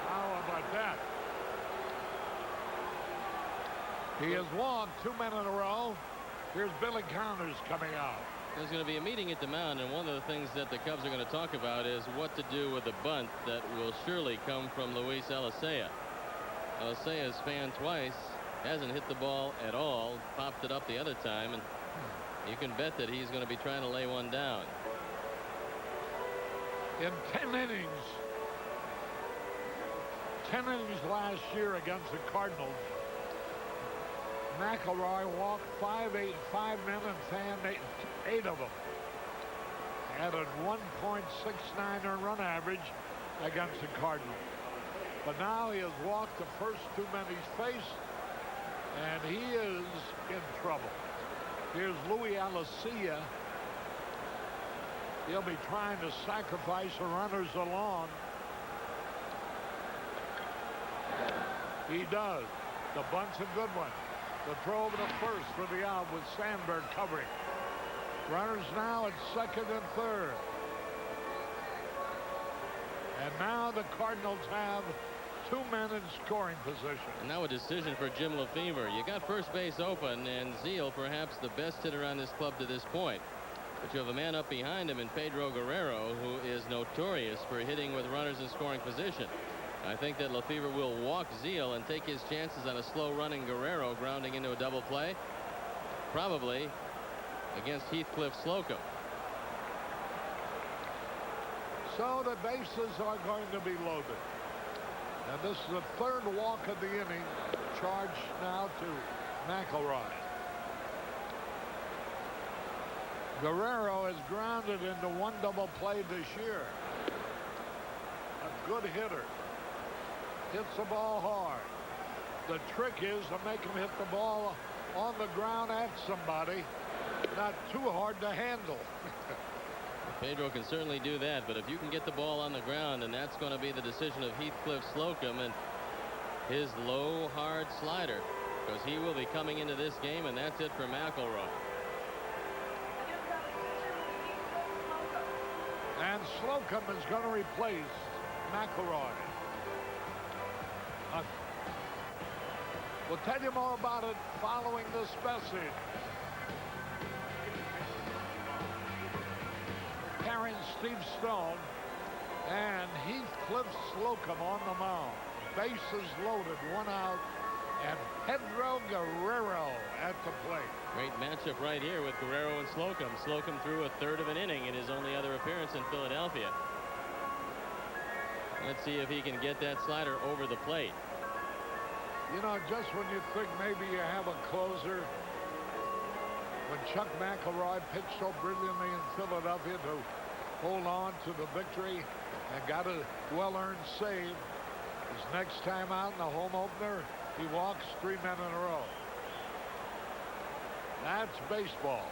How about that? He has walked 2 men in a row. Here's Billy Connors coming out. There's going to be a meeting at the mound, and one of the things that the Cubs are going to talk about is what to do with the bunt that will surely come from Luis Alessia. Alessia has fanned twice, hasn't hit the ball at all, popped it up the other time, and you can bet that he's going to be trying to lay one down. In 10 innings last year against the Cardinals, McElroy walked 5 men and fanned 8 of them. Had a 1.69 earned run average against the Cardinals. But now he has walked the first 2 men he's faced, and he is in trouble. Here's Luis Alessia. He'll be trying to sacrifice the runners along. He does. The bunt's a good one. The throw over to first for the out with Sandberg covering. Runners now at second and third. And now the Cardinals have 2 men in scoring position. And now a decision for Jim Lefevre. You got first base open, and Zeal, perhaps the best hitter on this club to this point. But you have a man up behind him in Pedro Guerrero, who is notorious for hitting with runners in scoring position. I think that Lefevre will walk Zeal and take his chances on a slow-running Guerrero grounding into a double play, probably against Heathcliff Slocum. So the bases are going to be loaded. And this is the 3rd walk of the inning. Charge now to McElroy. Guerrero has grounded into 1 double play this year. A good hitter. Hits the ball hard. The trick is to make him hit the ball on the ground at somebody, not too hard to handle. Pedro can certainly do that, but if you can get the ball on the ground, and that's going to be the decision of Heathcliff Slocum and his low, hard slider, because he will be coming into this game, and that's it for McElroy. And Slocum is going to replace McElroy. We'll tell you more about it following this message. Carrying Steve Stone and Heathcliff Slocum on the mound. Bases loaded, 1 out, and Pedro Guerrero at the plate. Great matchup right here with Guerrero and Slocum. Slocum threw a 1/3 of an inning in his only other appearance in Philadelphia. Let's see if he can get that slider over the plate. You know, just when you think maybe you have a closer, when Chuck McElroy pitched so brilliantly in Philadelphia to hold on to the victory and got a well-earned save, his next time out in the home opener, he walks 3 men in a row. That's baseball.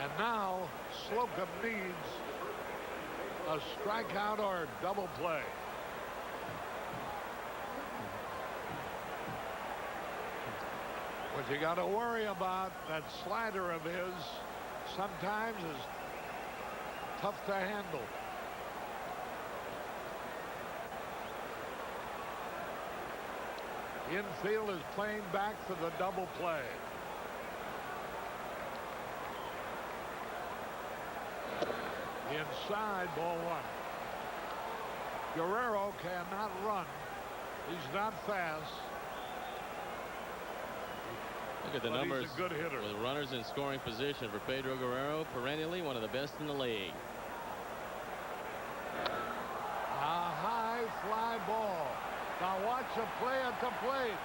And now Slocum needs a strikeout or a double play. What you got to worry about, that slider of his sometimes is tough to handle. Infield is playing back for the double play. Inside, ball one. Guerrero cannot run. He's not fast. Look at the But numbers he's a good hitter. with runners in scoring position for Pedro Guerrero, perennially one of the best in the league. A high fly ball. Now watch the play at the plate.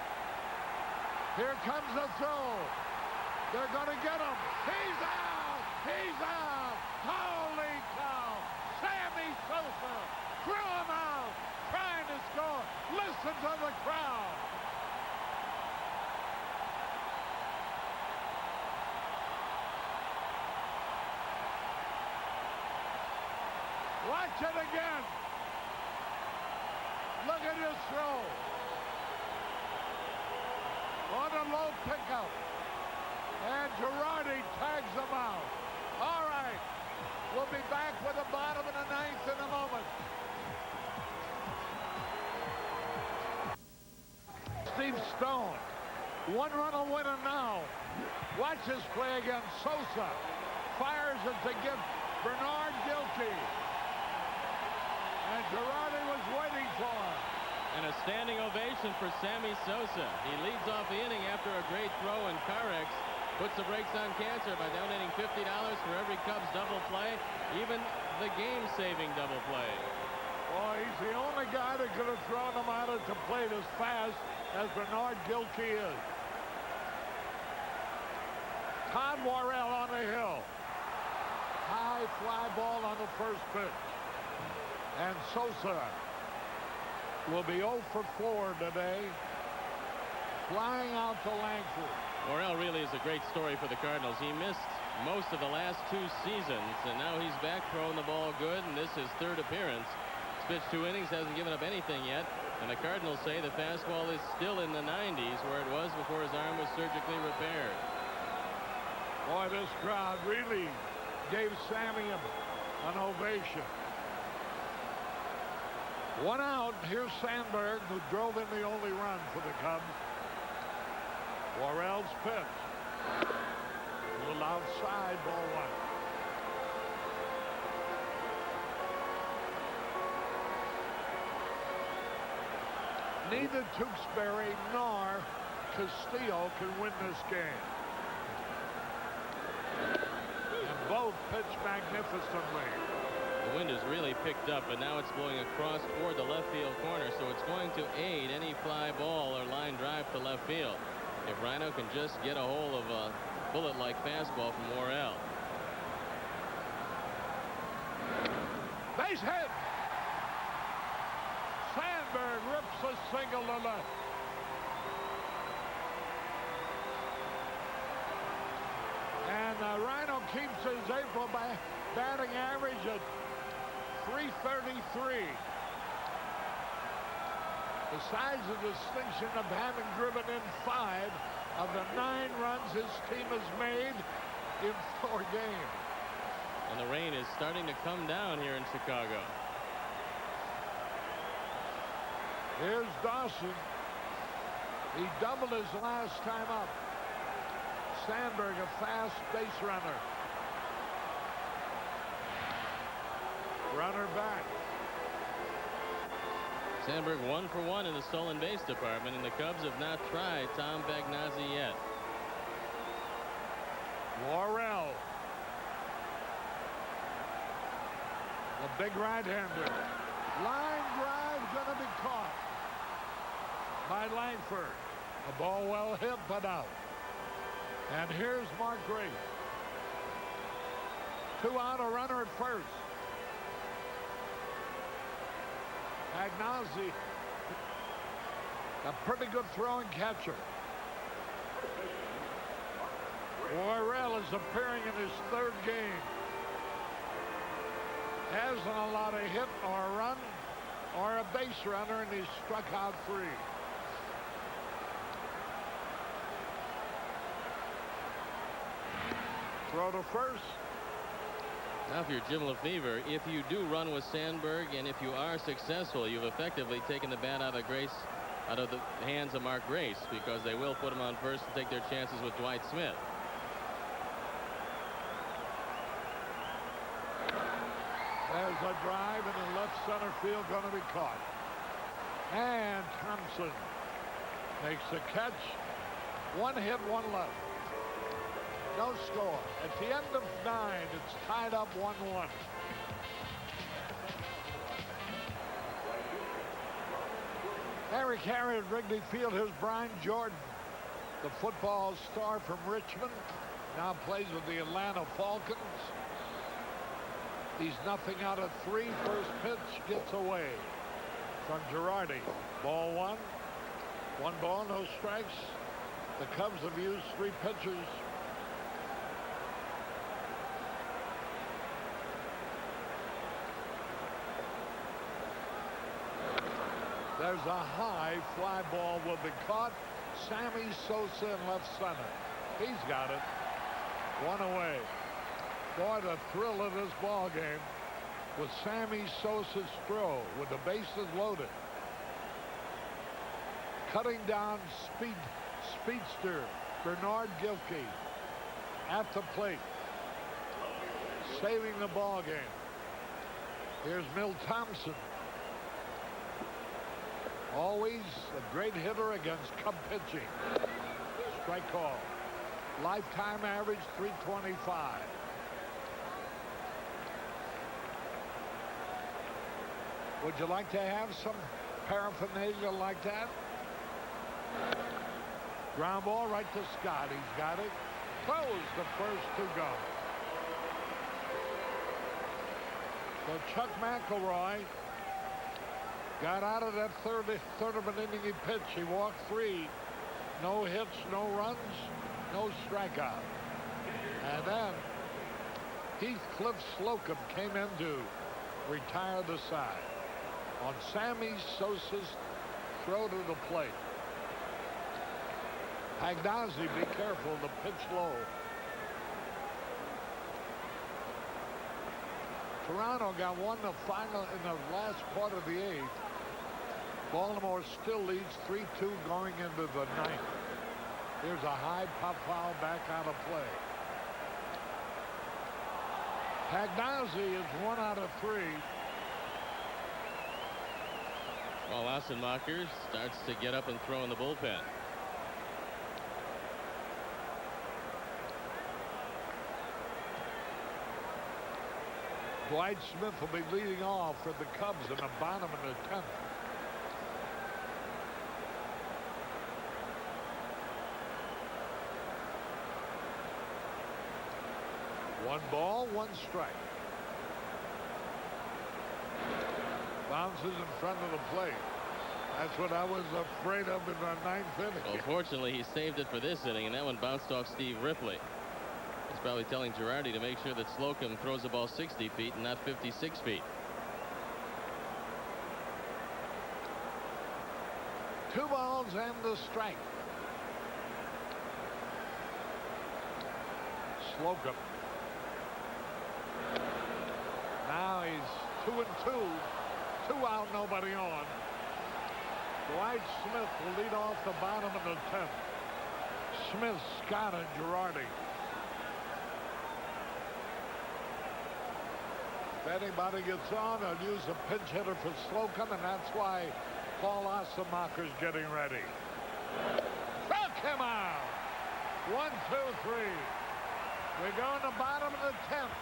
Here comes the throw. They're going to get him. He's out. He's out. Holy cow. Sammy Sosa threw him out. Trying to score. Listen to the crowd. Watch it again. Look at his throw. On a low pickup. And Girardi tags him out. All right. We'll be back with the bottom of the ninth in a moment. Steve Stone. One run a winner now. Watch this play again. Sosa fires it to give Bernard Gilkey. And Girardi was waiting for him. And a standing ovation for Sammy Sosa. He leads off the inning after a great throw in Carex. Puts the brakes on cancer by donating $50 for every Cubs double play, even the game-saving double play. Boy, he's the only guy that could have thrown him out at the plate as fast as Bernard Gilkey is. Todd Worrell on the hill. High fly ball on the first pitch. And Sosa will be 0 for 4 today. Flying out to Langford. Worrell really is a great story for the Cardinals. He missed most of the last 2 seasons, and now he's back throwing the ball good, and this is his 3rd appearance. He's pitched 2 innings, hasn't given up anything yet, and the Cardinals say the fastball is still in the 90s where it was before his arm was surgically repaired. Boy, this crowd really gave Sammy an ovation. 1 out. Here's Sandberg, who drove in the only run for the Cubs. Worrell's pitch. A little outside, ball 1. Neither Tewksbury nor Castillo can win this game. And both pitch magnificently. The wind has really picked up, but now it's blowing across toward the left field corner, so it's going to aid any fly ball or line drive to left field. If Rhino can just get a hold of a bullet-like fastball from Worrell. Base hit. Sandberg rips a single to left. And Rhino keeps his April batting average at .333. Besides the distinction of having driven in 5 of the 9 runs his team has made in 4 games. And the rain is starting to come down here in Chicago. Here's Dawson. He doubled his last time up. Sandberg, a fast base runner. Runner back. Sandberg 1 for 1 in the stolen base department, and the Cubs have not tried Tom Bagnazzi yet. Worrell. The big right-hander. Line drive going to be caught by Langford. A ball well hit, but out. And here's Mark Grace. 2 out, a runner at first. Bagnazzi, a pretty good throwing catcher. Worrell is appearing in his 3rd game. Hasn't a lot of hit or a run or a base runner, and he's struck out 3. Throw to first. Now, if you're Jim Lefevre, if you do run with Sandberg, and if you are successful, you've effectively taken the bat out of the hands of Mark Grace, because they will put him on first and take their chances with Dwight Smith. There's a drive in the left center field, going to be caught. And Thompson makes the catch. One hit, one left. No score. At the end of 9, it's tied up 1-1. Harry Carey at Wrigley Field. Here's Brian Jordan, the football star from Richmond. Now plays with the Atlanta Falcons. He's nothing out of 3. First pitch gets away from Girardi. Ball 1. 1 ball, no strikes. The Cubs have used 3 pitchers. There's a high fly ball will be caught. Sammy Sosa in left center. He's got it. 1 away. Boy, the thrill of this ball game was Sammy Sosa's throw with the bases loaded. Cutting down speedster Bernard Gilkey at the plate, saving the ball game. Here's Milt Thompson. Always a great hitter against Cub pitching. Strike call. Lifetime average 325. Would you like to have some paraphernalia like that? Ground ball right to Scott. He's got it. Throws the first to go. So Chuck McElroy got out of that third of an inning he pitched. He walked 3. No hits, no runs, no strikeout. And then Heathcliff Slocum came in to retire the side on Sammy Sosa's throw to the plate. Pagnazzi, be careful, the pitch low. Toronto got one in the last part of the 8th. Baltimore still leads 3-2 going into the 9th. Here's a high pop foul back out of play. Pagnazzi is 1 out of 3. Well, Assenmacher starts to get up and throw in the bullpen. Dwight Smith will be leading off for the Cubs in the bottom of the 10th. One ball, 1 strike. Bounces in front of the plate. That's what I was afraid of in the 9th inning. Well, fortunately, he saved it for this inning, and that one bounced off Steve Ripley. He's probably telling Girardi to make sure that Slocum throws the ball 60 feet and not 56 feet. 2 balls and the strike. Slocum. Now he's 2-2. 2 out, nobody on. Dwight Smith will lead off the bottom of the 10th. Smith, Scott, and Girardi. If anybody gets on, they'll use a pinch hitter for Slocum, and that's why Paul Assenmacher's getting ready. Struck him out. 1, 2, 3. We go in the bottom of the 10th.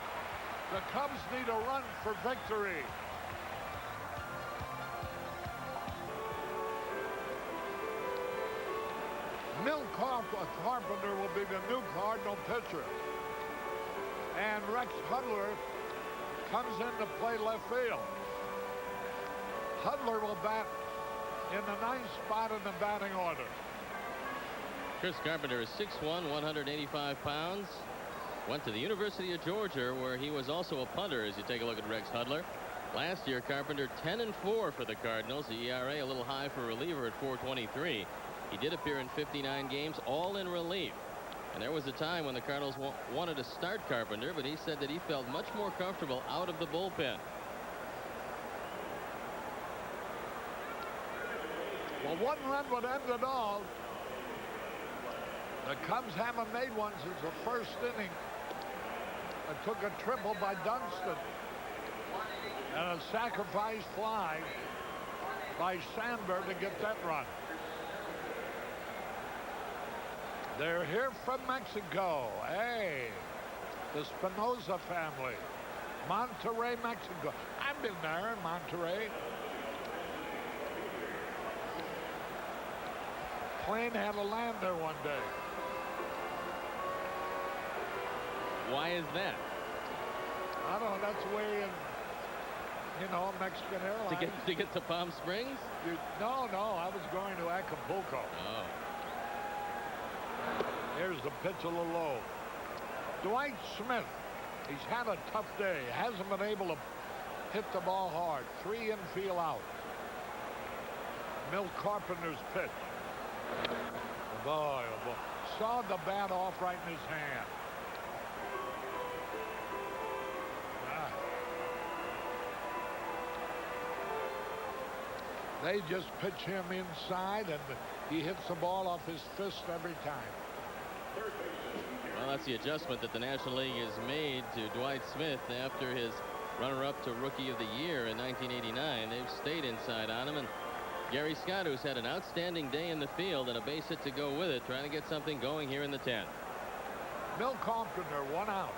The Cubs need a run for victory. Milt Carpenter will be the new Cardinal pitcher. And Rex Hudler comes in to play left field. Hudler will bat in the 9th spot in the batting order. Chris Carpenter is 6'1", 185 pounds. Went to the University of Georgia, where he was also a punter, as you take a look at Rex Hudler. Last year, Carpenter 10-4 for the Cardinals. The ERA a little high for a reliever at 4.23. He did appear in 59 games, all in relief. And there was a time when the Cardinals wanted to start Carpenter, but he said that he felt much more comfortable out of the bullpen. Well, 1 run would end it all. The Cubs haven't made one since the first inning. It took a triple by Dunston. And a sacrifice fly by Sandberg to get that run. They're here from Mexico. Hey, the Spinoza family. Monterrey, Mexico. I've been there in Monterrey. Plane had to land there one day. Why is that? I don't know. That's the way in, Mexican Airlines. To get to Palm Springs? No. I was going to Acapulco. Oh. Here's the pitch a little low. Dwight Smith. He's had a tough day. Hasn't been able to hit the ball hard. 3 infield out. Milt Carpenter's pitch. Oh boy. Saw the bat off right in his hand. They just pitch him inside, and he hits the ball off his fist every time. Well, that's the adjustment that the National League has made to Dwight Smith after his runner-up to Rookie of the Year in 1989. They've stayed inside on him, and Gary Scott, who's had an outstanding day in the field and a base hit to go with it, trying to get something going here in the 10th. Milt Carpenter, 1 out.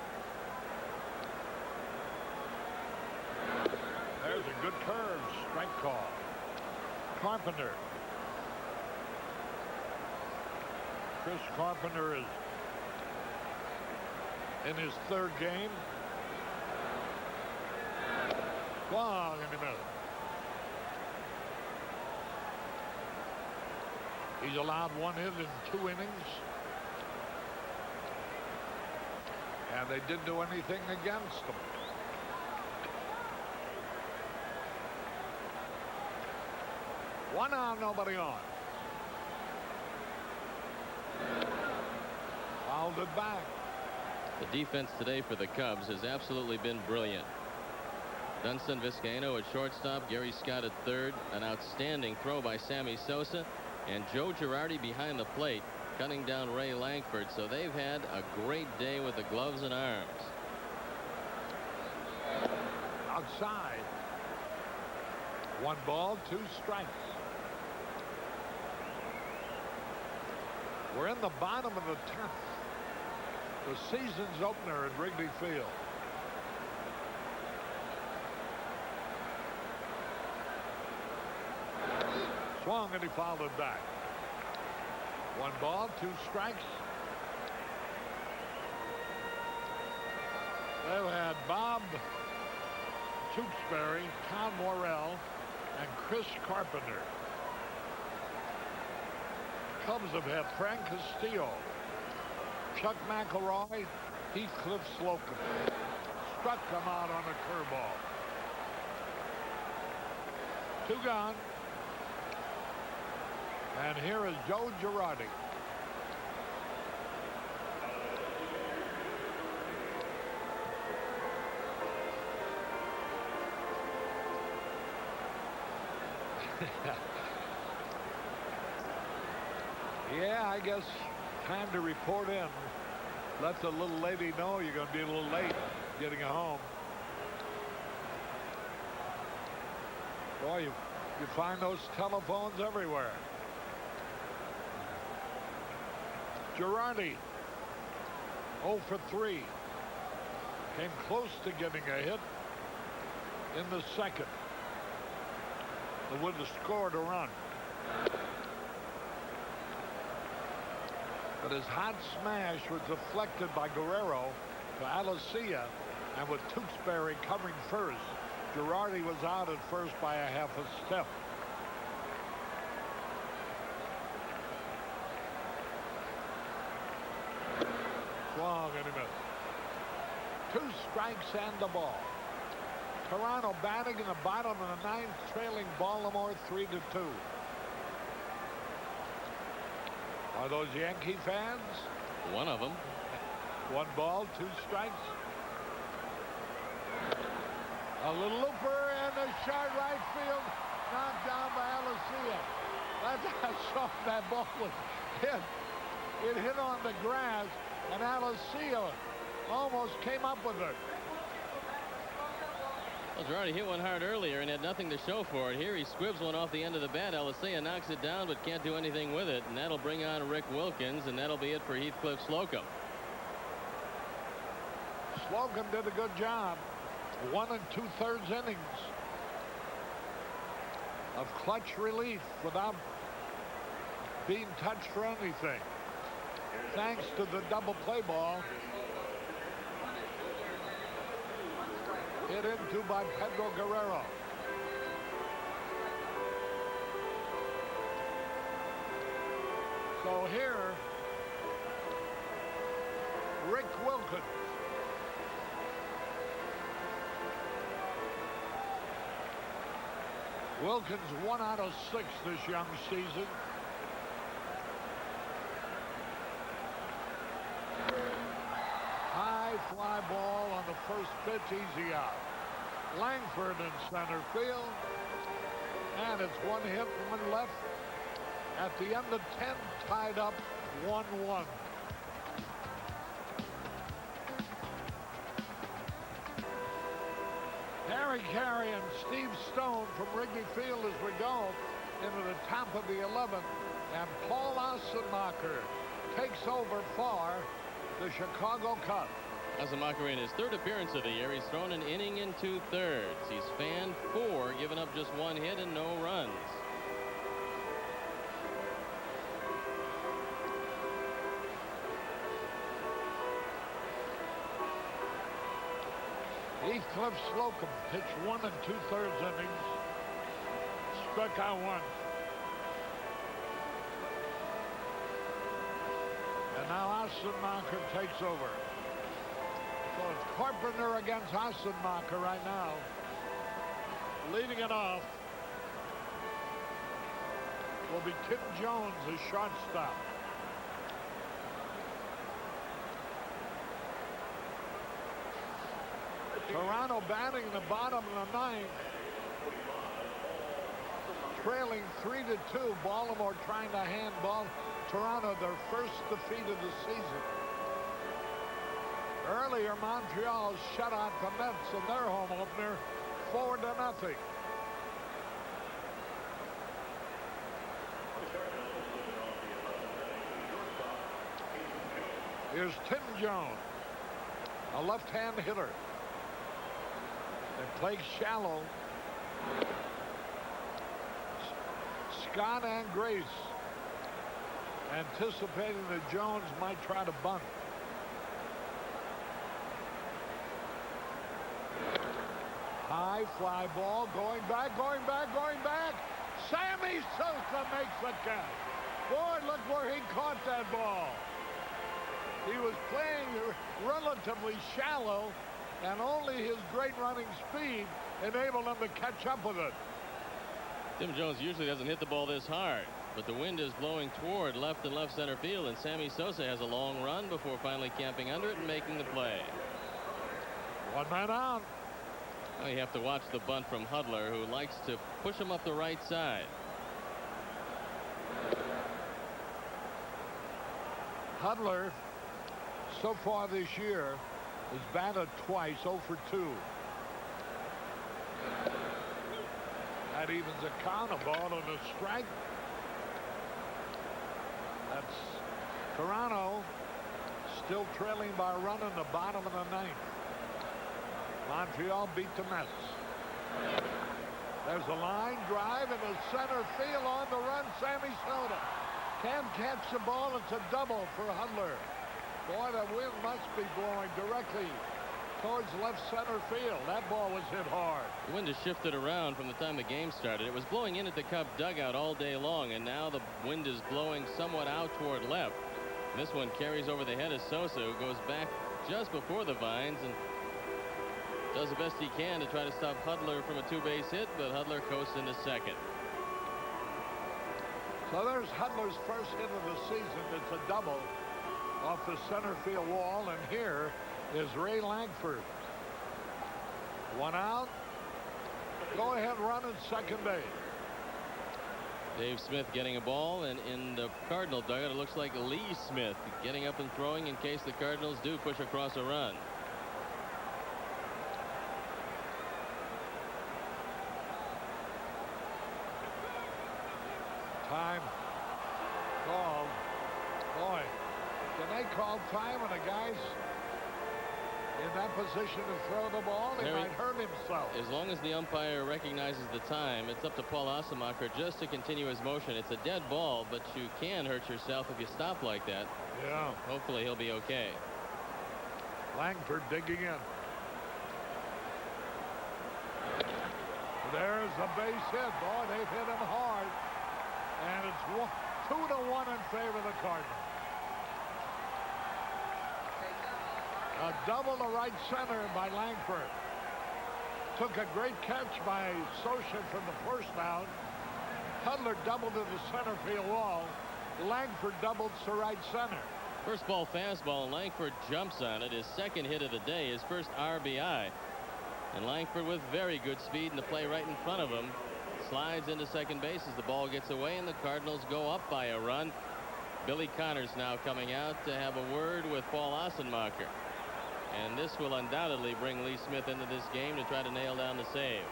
There's a good curve, strike call. Carpenter. Chris Carpenter is in his 3rd game. Swung in the middle. He's allowed 1 hit in 2 innings. And they didn't do anything against him. One out, nobody on. Fouled it back. The defense today for the Cubs has absolutely been brilliant. Dunston Vizcaino at shortstop, Gary Scott at 3rd, an outstanding throw by Sammy Sosa, and Joe Girardi behind the plate, cutting down Ray Lankford. So they've had a great day with the gloves and arms. Outside. 1 ball, 2 strikes. We're in the bottom of the 10th. The season's opener at Wrigley Field. Swung and he fouled it back. 1 ball, 2 strikes. They've had Bob Tewksbury, Tom Morrell, and Chris Carpenter. Cubs have had Frank Castillo, Chuck McElroy, Heathcliff Slocum. Struck them out on a curveball. 2 gone. And here is Joe Girardi. Yeah, I guess time to report in. Let the little lady know you're going to be a little late getting home. Boy, you find those telephones everywhere. Girardi, 0 for 3. Came close to getting a hit in the 2nd. It would have scored a run. But his hot smash was deflected by Guerrero to Alessia, and with Tewksbury covering first, Girardi was out at first by a half a step. Swung and he missed. 2 strikes and the ball. Toronto batting in the bottom of the 9th, trailing Baltimore 3-2. Are those Yankee fans? One of them. 1 ball, 2 strikes. A little looper in the short right field, knocked down by Alessia. That's how soft that ball was hit. It hit on the grass, and Alessia almost came up with it. Well, Girardi hit one hard earlier and had nothing to show for it. Here he squibs one off the end of the bat. Alicea knocks it down but can't do anything with it. And that'll bring on Rick Wilkins, and that'll be it for Heathcliff Slocum. Slocum did a good job. 1 2/3 innings of clutch relief without being touched for anything. Thanks to the double play ball hit into by Pedro Guerrero. So here, Rick Wilkins. Wilkins 1 out of 6 this young season. High fly ball on the first pitch, easy out. Langford in center field. And it's 1 hit, 1 left. At the end of 10, tied up 1-1. Harry Carey and Steve Stone from Wrigley Field as we go into the top of the 11th. And Paul Assenmacher takes over for the Chicago Cubs. Assenmacher in his 3rd appearance of the year. He's thrown an inning in 2/3. He's fanned 4, given up just 1 hit and no runs. Heathcliff Slocum pitched 1 2/3 innings. Struck out 1. And now Assenmacher takes over. So it's Carpenter against Assenmacher right now. Leading it off will be Tim Jones, the shortstop. Toronto batting in the bottom of the 9th. Trailing 3-2. Baltimore trying to handball Toronto their first defeat of the season. Earlier, Montreal shut out the Mets in their home opener 4-0. Here's Tim Jones, a left-hand hitter. They play shallow. Scott and Grace anticipating that Jones might try to bunt. High fly ball going back. Sammy Sosa makes the catch. Boy, look where he caught that ball. He was playing relatively shallow, and only his great running speed enabled him to catch up with it. Tim Jones usually doesn't hit the ball this hard, but the wind is blowing toward left and left center field, and Sammy Sosa has a long run before finally camping under it and making the play. 1 man out. Now you have to watch the bunt from Hudler, who likes to push him up the right side. Hudler, so far this year, has batted twice, 0 for 2. That evens a count, a ball and a strike. That's Toronto still trailing by a run in the bottom of the 9th. Montreal beat the Mets. There's a line drive in the center field on the run. Sammy Sosa can't catch the ball. It's a double for Hudler. Boy, the wind must be blowing directly towards left center field. That ball was hit hard. The wind has shifted around from the time the game started. It was blowing in at the Cub dugout all day long, and now the wind is blowing somewhat out toward left. And this one carries over the head of Sosa, who goes back just before the vines and does the best he can to try to stop Hudler from a 2-base hit, but Hudler coasts into second. So there's Hudler's first hit of the season. It's a double off the center field wall, and here is Ray Langford. 1 out. Go ahead, run at second base. Dave Smith getting a ball, and in the Cardinal dugout, it looks like Lee Smith getting up and throwing in case the Cardinals do push across a run. may call time, and the guy's in that position to throw the ball. He might hurt himself. As long as the umpire recognizes the time, it's up to Paul Asemacher just to continue his motion. It's a dead ball, but you can hurt yourself if you stop like that. Yeah. Hopefully he'll be okay. Langford digging in. There's a base hit. Boy, they've hit him hard. And it's 2-1 in favor of the Cardinals. A double to right center by Langford. Took a great catch by Socha from the first out. Hudler doubled to the center field wall. Langford doubled to right center. First ball fastball, and Langford jumps on it. His second hit of the day, his first RBI. And Langford with very good speed, and the play right in front of him. Slides into second base as the ball gets away, and the Cardinals go up by a run. Billy Connors now coming out to have a word with Paul Asemacher. And this will undoubtedly bring Lee Smith into this game to try to nail down the save.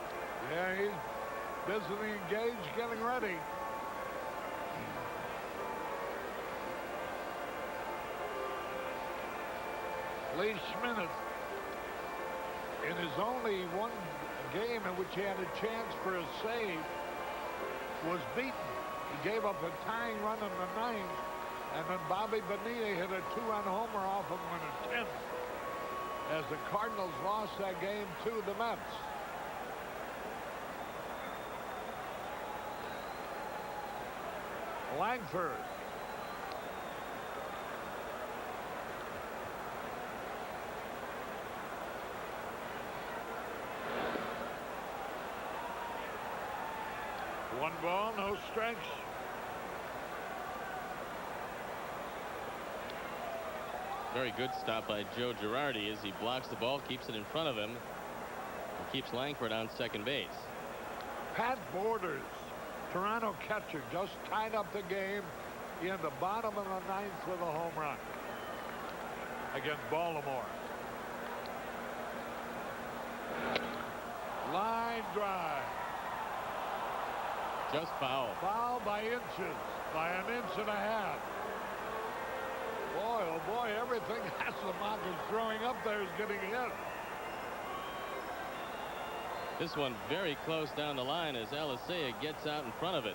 Yeah, he's busily engaged, getting ready. Lee Smith, in his only one game in which he had a chance for a save, was beaten. He gave up a tying run in the ninth, and then Bobby Bonilla hit a two-run homer off him in the 10th. As the Cardinals lost that game to the Mets. Langford. One ball, no strikes. Very good stop by Joe Girardi as he blocks the ball, keeps it in front of him, and keeps Langford on second base. Pat Borders, Toronto catcher, just tied up the game in the bottom of the ninth with a home run against Baltimore. Line drive. Just foul. Foul by inches, by an inch and a half. Boy, oh boy, everything Asemacher's throwing up there is getting hit. This one very close down the line as Alicea gets out in front of it.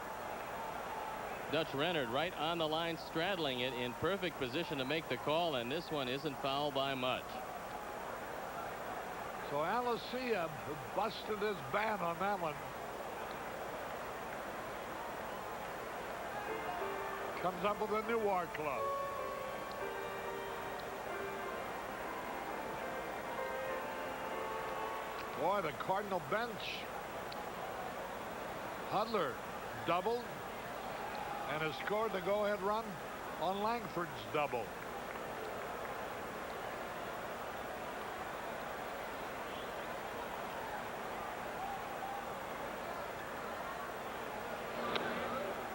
Dutch Rennard right on the line, straddling it, in perfect position to make the call, and this one isn't foul by much. So Alicea busted his bat on that one. Comes up with a Newark club. Boy, the Cardinal bench. Hudler doubled and has scored the go-ahead run on Langford's double.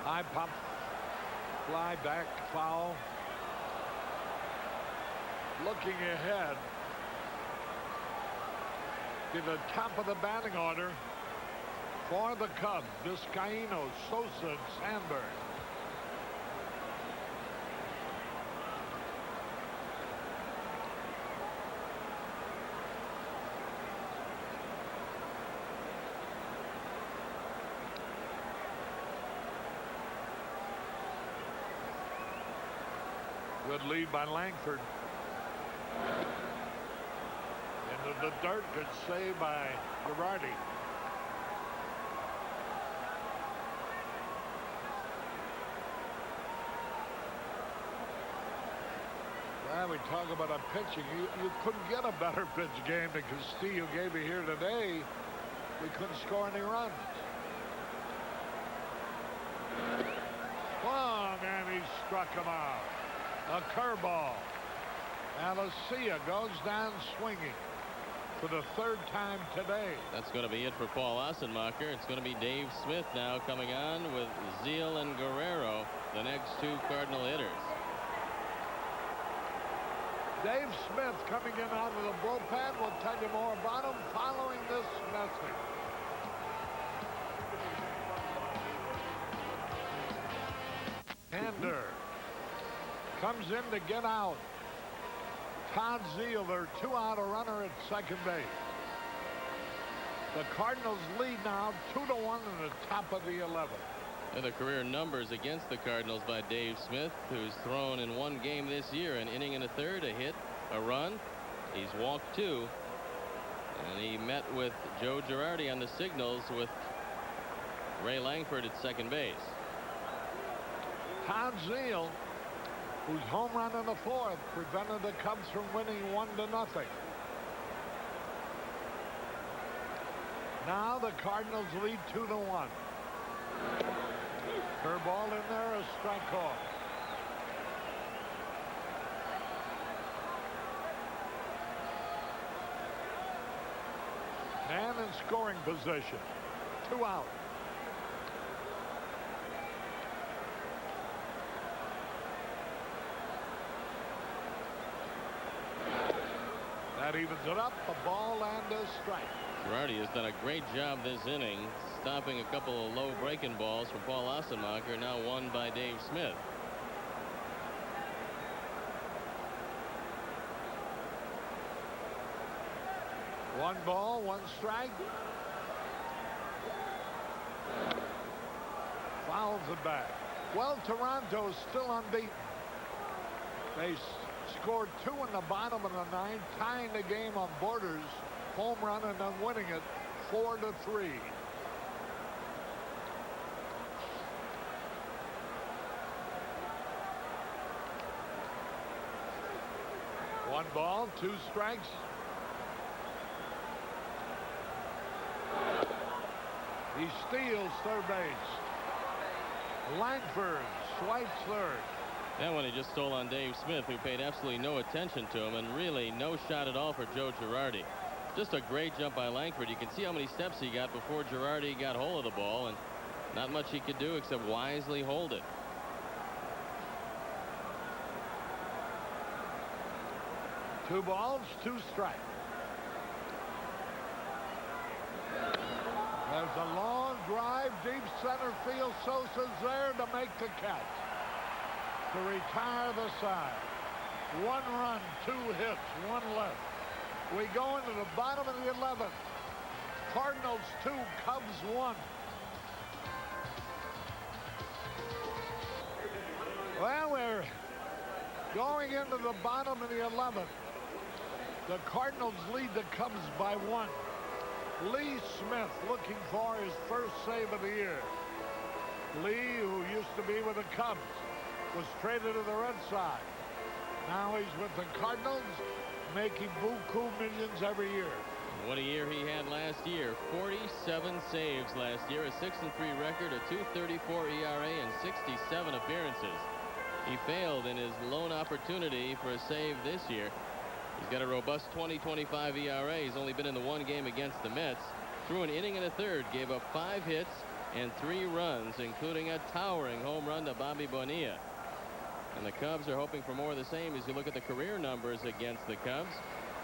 High pop, fly back, foul. Looking ahead to the top of the batting order for the Cubs, Vizcaíno, Sosa, and Sandberg. Good lead by Langford. Into the dirt, good save by Girardi. Well, we talk about a pitching. You couldn't get a better pitch game than Castillo gave you here today. We couldn't score any runs. Swung, and he struck him out. A curveball. Alicea goes down swinging for the third time today. That's going to be it for Paul Asemacher. It's going to be Dave Smith now coming on with Zeal and Guerrero, the next two Cardinal hitters. Dave Smith coming in out of the bullpen. We'll tell you more about him following this message. Hander comes in to get out. Todd Zeal, their 2-out runner at second base. The Cardinals lead now 2-1 in the top of the 11th. And the career numbers against the Cardinals by Dave Smith, who's thrown in one game this year, an inning and a third, a hit, a run. He's walked 2. And he met with Joe Girardi on the signals with Ray Langford at second base. Todd Zeal, whose home run in the 4th prevented the Cubs from winning 1-0. Now the Cardinals lead 2-1. Curveball in there, a strike call. Man in scoring position. 2 out. That evens it up, a ball and a strike. Girardi has done a great job this inning, stopping a couple of low breaking balls from Paul Ossenmacher, now won by Dave Smith. One ball, one strike. Fouls it back. Well, Toronto's still unbeaten. They scored 2 in the bottom of the 9th, tying the game on Borders' home run and then winning it 4-3. One ball, 2 strikes. He steals third base. Langford swipes third. That one he just stole on Dave Smith, who paid absolutely no attention to him, and really no shot at all for Joe Girardi. Just a great jump by Langford. You can see how many steps he got before Girardi got hold of the ball, and not much he could do except wisely hold it. Two balls, 2 strikes. There's a long drive, deep center field. Sosa's there to make the catch, to retire the side. 1 run, 2 hits, 1 left. We go into the bottom of the 11th. Cardinals 2, Cubs 1. Well, we're going into the bottom of the 11th. The Cardinals lead the Cubs by 1. Lee Smith looking for his first save of the year. Lee, who used to be with the Cubs, was traded to the Red Sox. Now he's with the Cardinals, making buku millions every year. What a year he had last year. 47 saves last year, a 6-3 record, a 2.34 ERA, and 67 appearances. He failed in his lone opportunity for a save this year. He's got a robust 20.25 ERA. He's only been in the 1 game against the Mets. Threw an inning and a third, gave up 5 hits and 3 runs, including a towering home run to Bobby Bonilla. And the Cubs are hoping for more of the same as you look at the career numbers against the Cubs.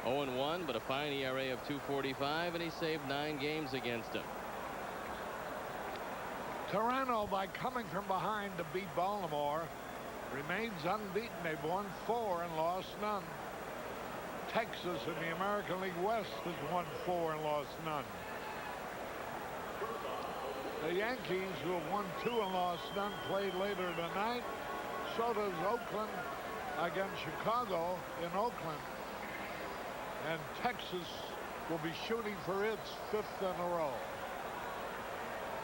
0-1, but a fine ERA of 2.45, and he saved 9 games against him. Toronto, by coming from behind to beat Baltimore, remains unbeaten. They've won 4 and lost none. Texas in the American League West has won 4 and lost none. The Yankees, who have won 2 and lost none, played later tonight. So does Oakland against Chicago in Oakland. And Texas will be shooting for its 5th in a row.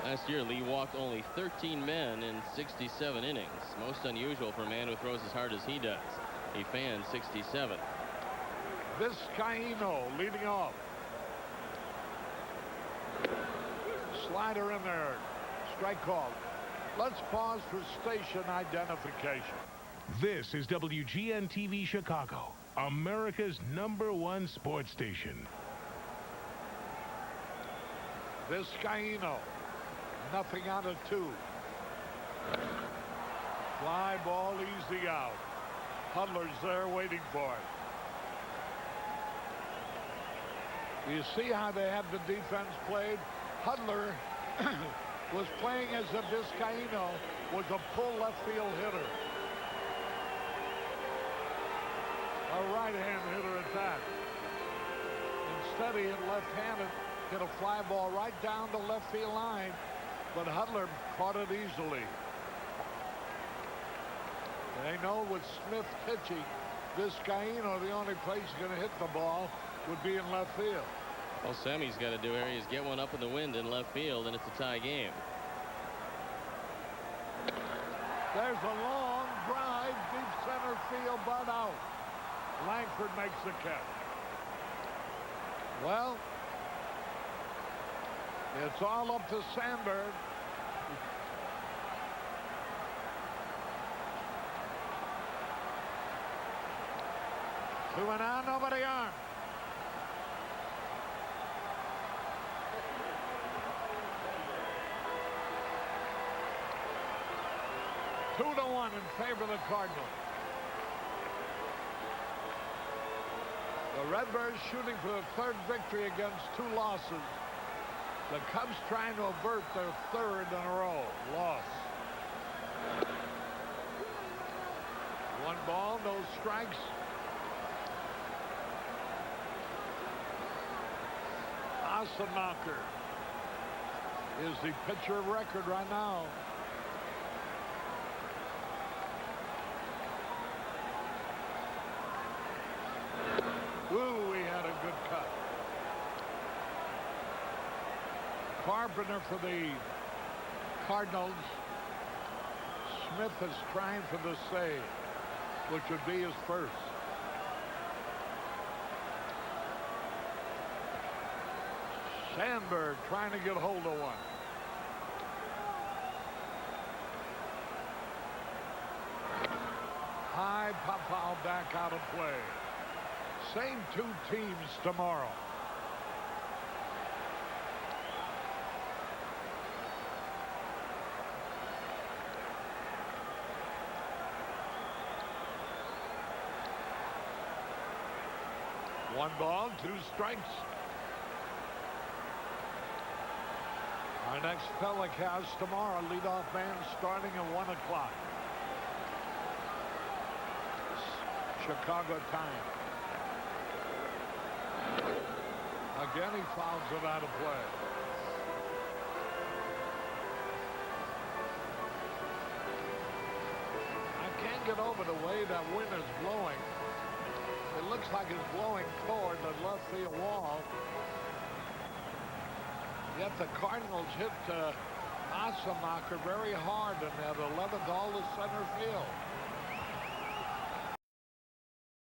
Last year, Lee walked only 13 men in 67 innings. Most unusual for a man who throws as hard as he does. He fanned 67. Vizcaíno leading off. Slider in there. Strike called. Let's pause for station identification. This is WGN-TV Chicago, America's #1 sports station. Vizcaíno, nothing out of 2. Fly ball, easy out. Hudler's there waiting for it. You see how they had the defense played? Hudler was playing as if Vizcaíno was a pull left field hitter. right-hand hitter at that. Instead, he hit left-handed, hit a fly ball right down the left field line, but Hudler caught it easily. They know with Smith pitching, Vizcaíno, the only place he's going to hit the ball would be in left field. All Sammy's got to do here is get one up in the wind in left field, and it's a tie game. There's a long drive, deep center field, but out. Langford makes the catch. Well, it's all up to Sandberg. Two and out, nobody armed. Two to one in favor of the Cardinals. The Redbirds shooting for the third victory against two losses. The Cubs trying to avert their third in a row loss. One ball, no strikes. Assenmacher is the pitcher of record right now. Ooh, he had a good cut. Carpenter for the Cardinals. Smith is trying for the save, which would be his first. Sandberg trying to get hold of one. High pop foul back out of play. Same two teams tomorrow. One ball, two strikes. Our next telecast tomorrow, leadoff man starting at 1 o'clock. Chicago time. Again, he fouls it out of play. I can't get over the way that wind is blowing. It looks like it's blowing toward the left field wall. Yet the Cardinals hit Assenmacher very hard in that 11th all of a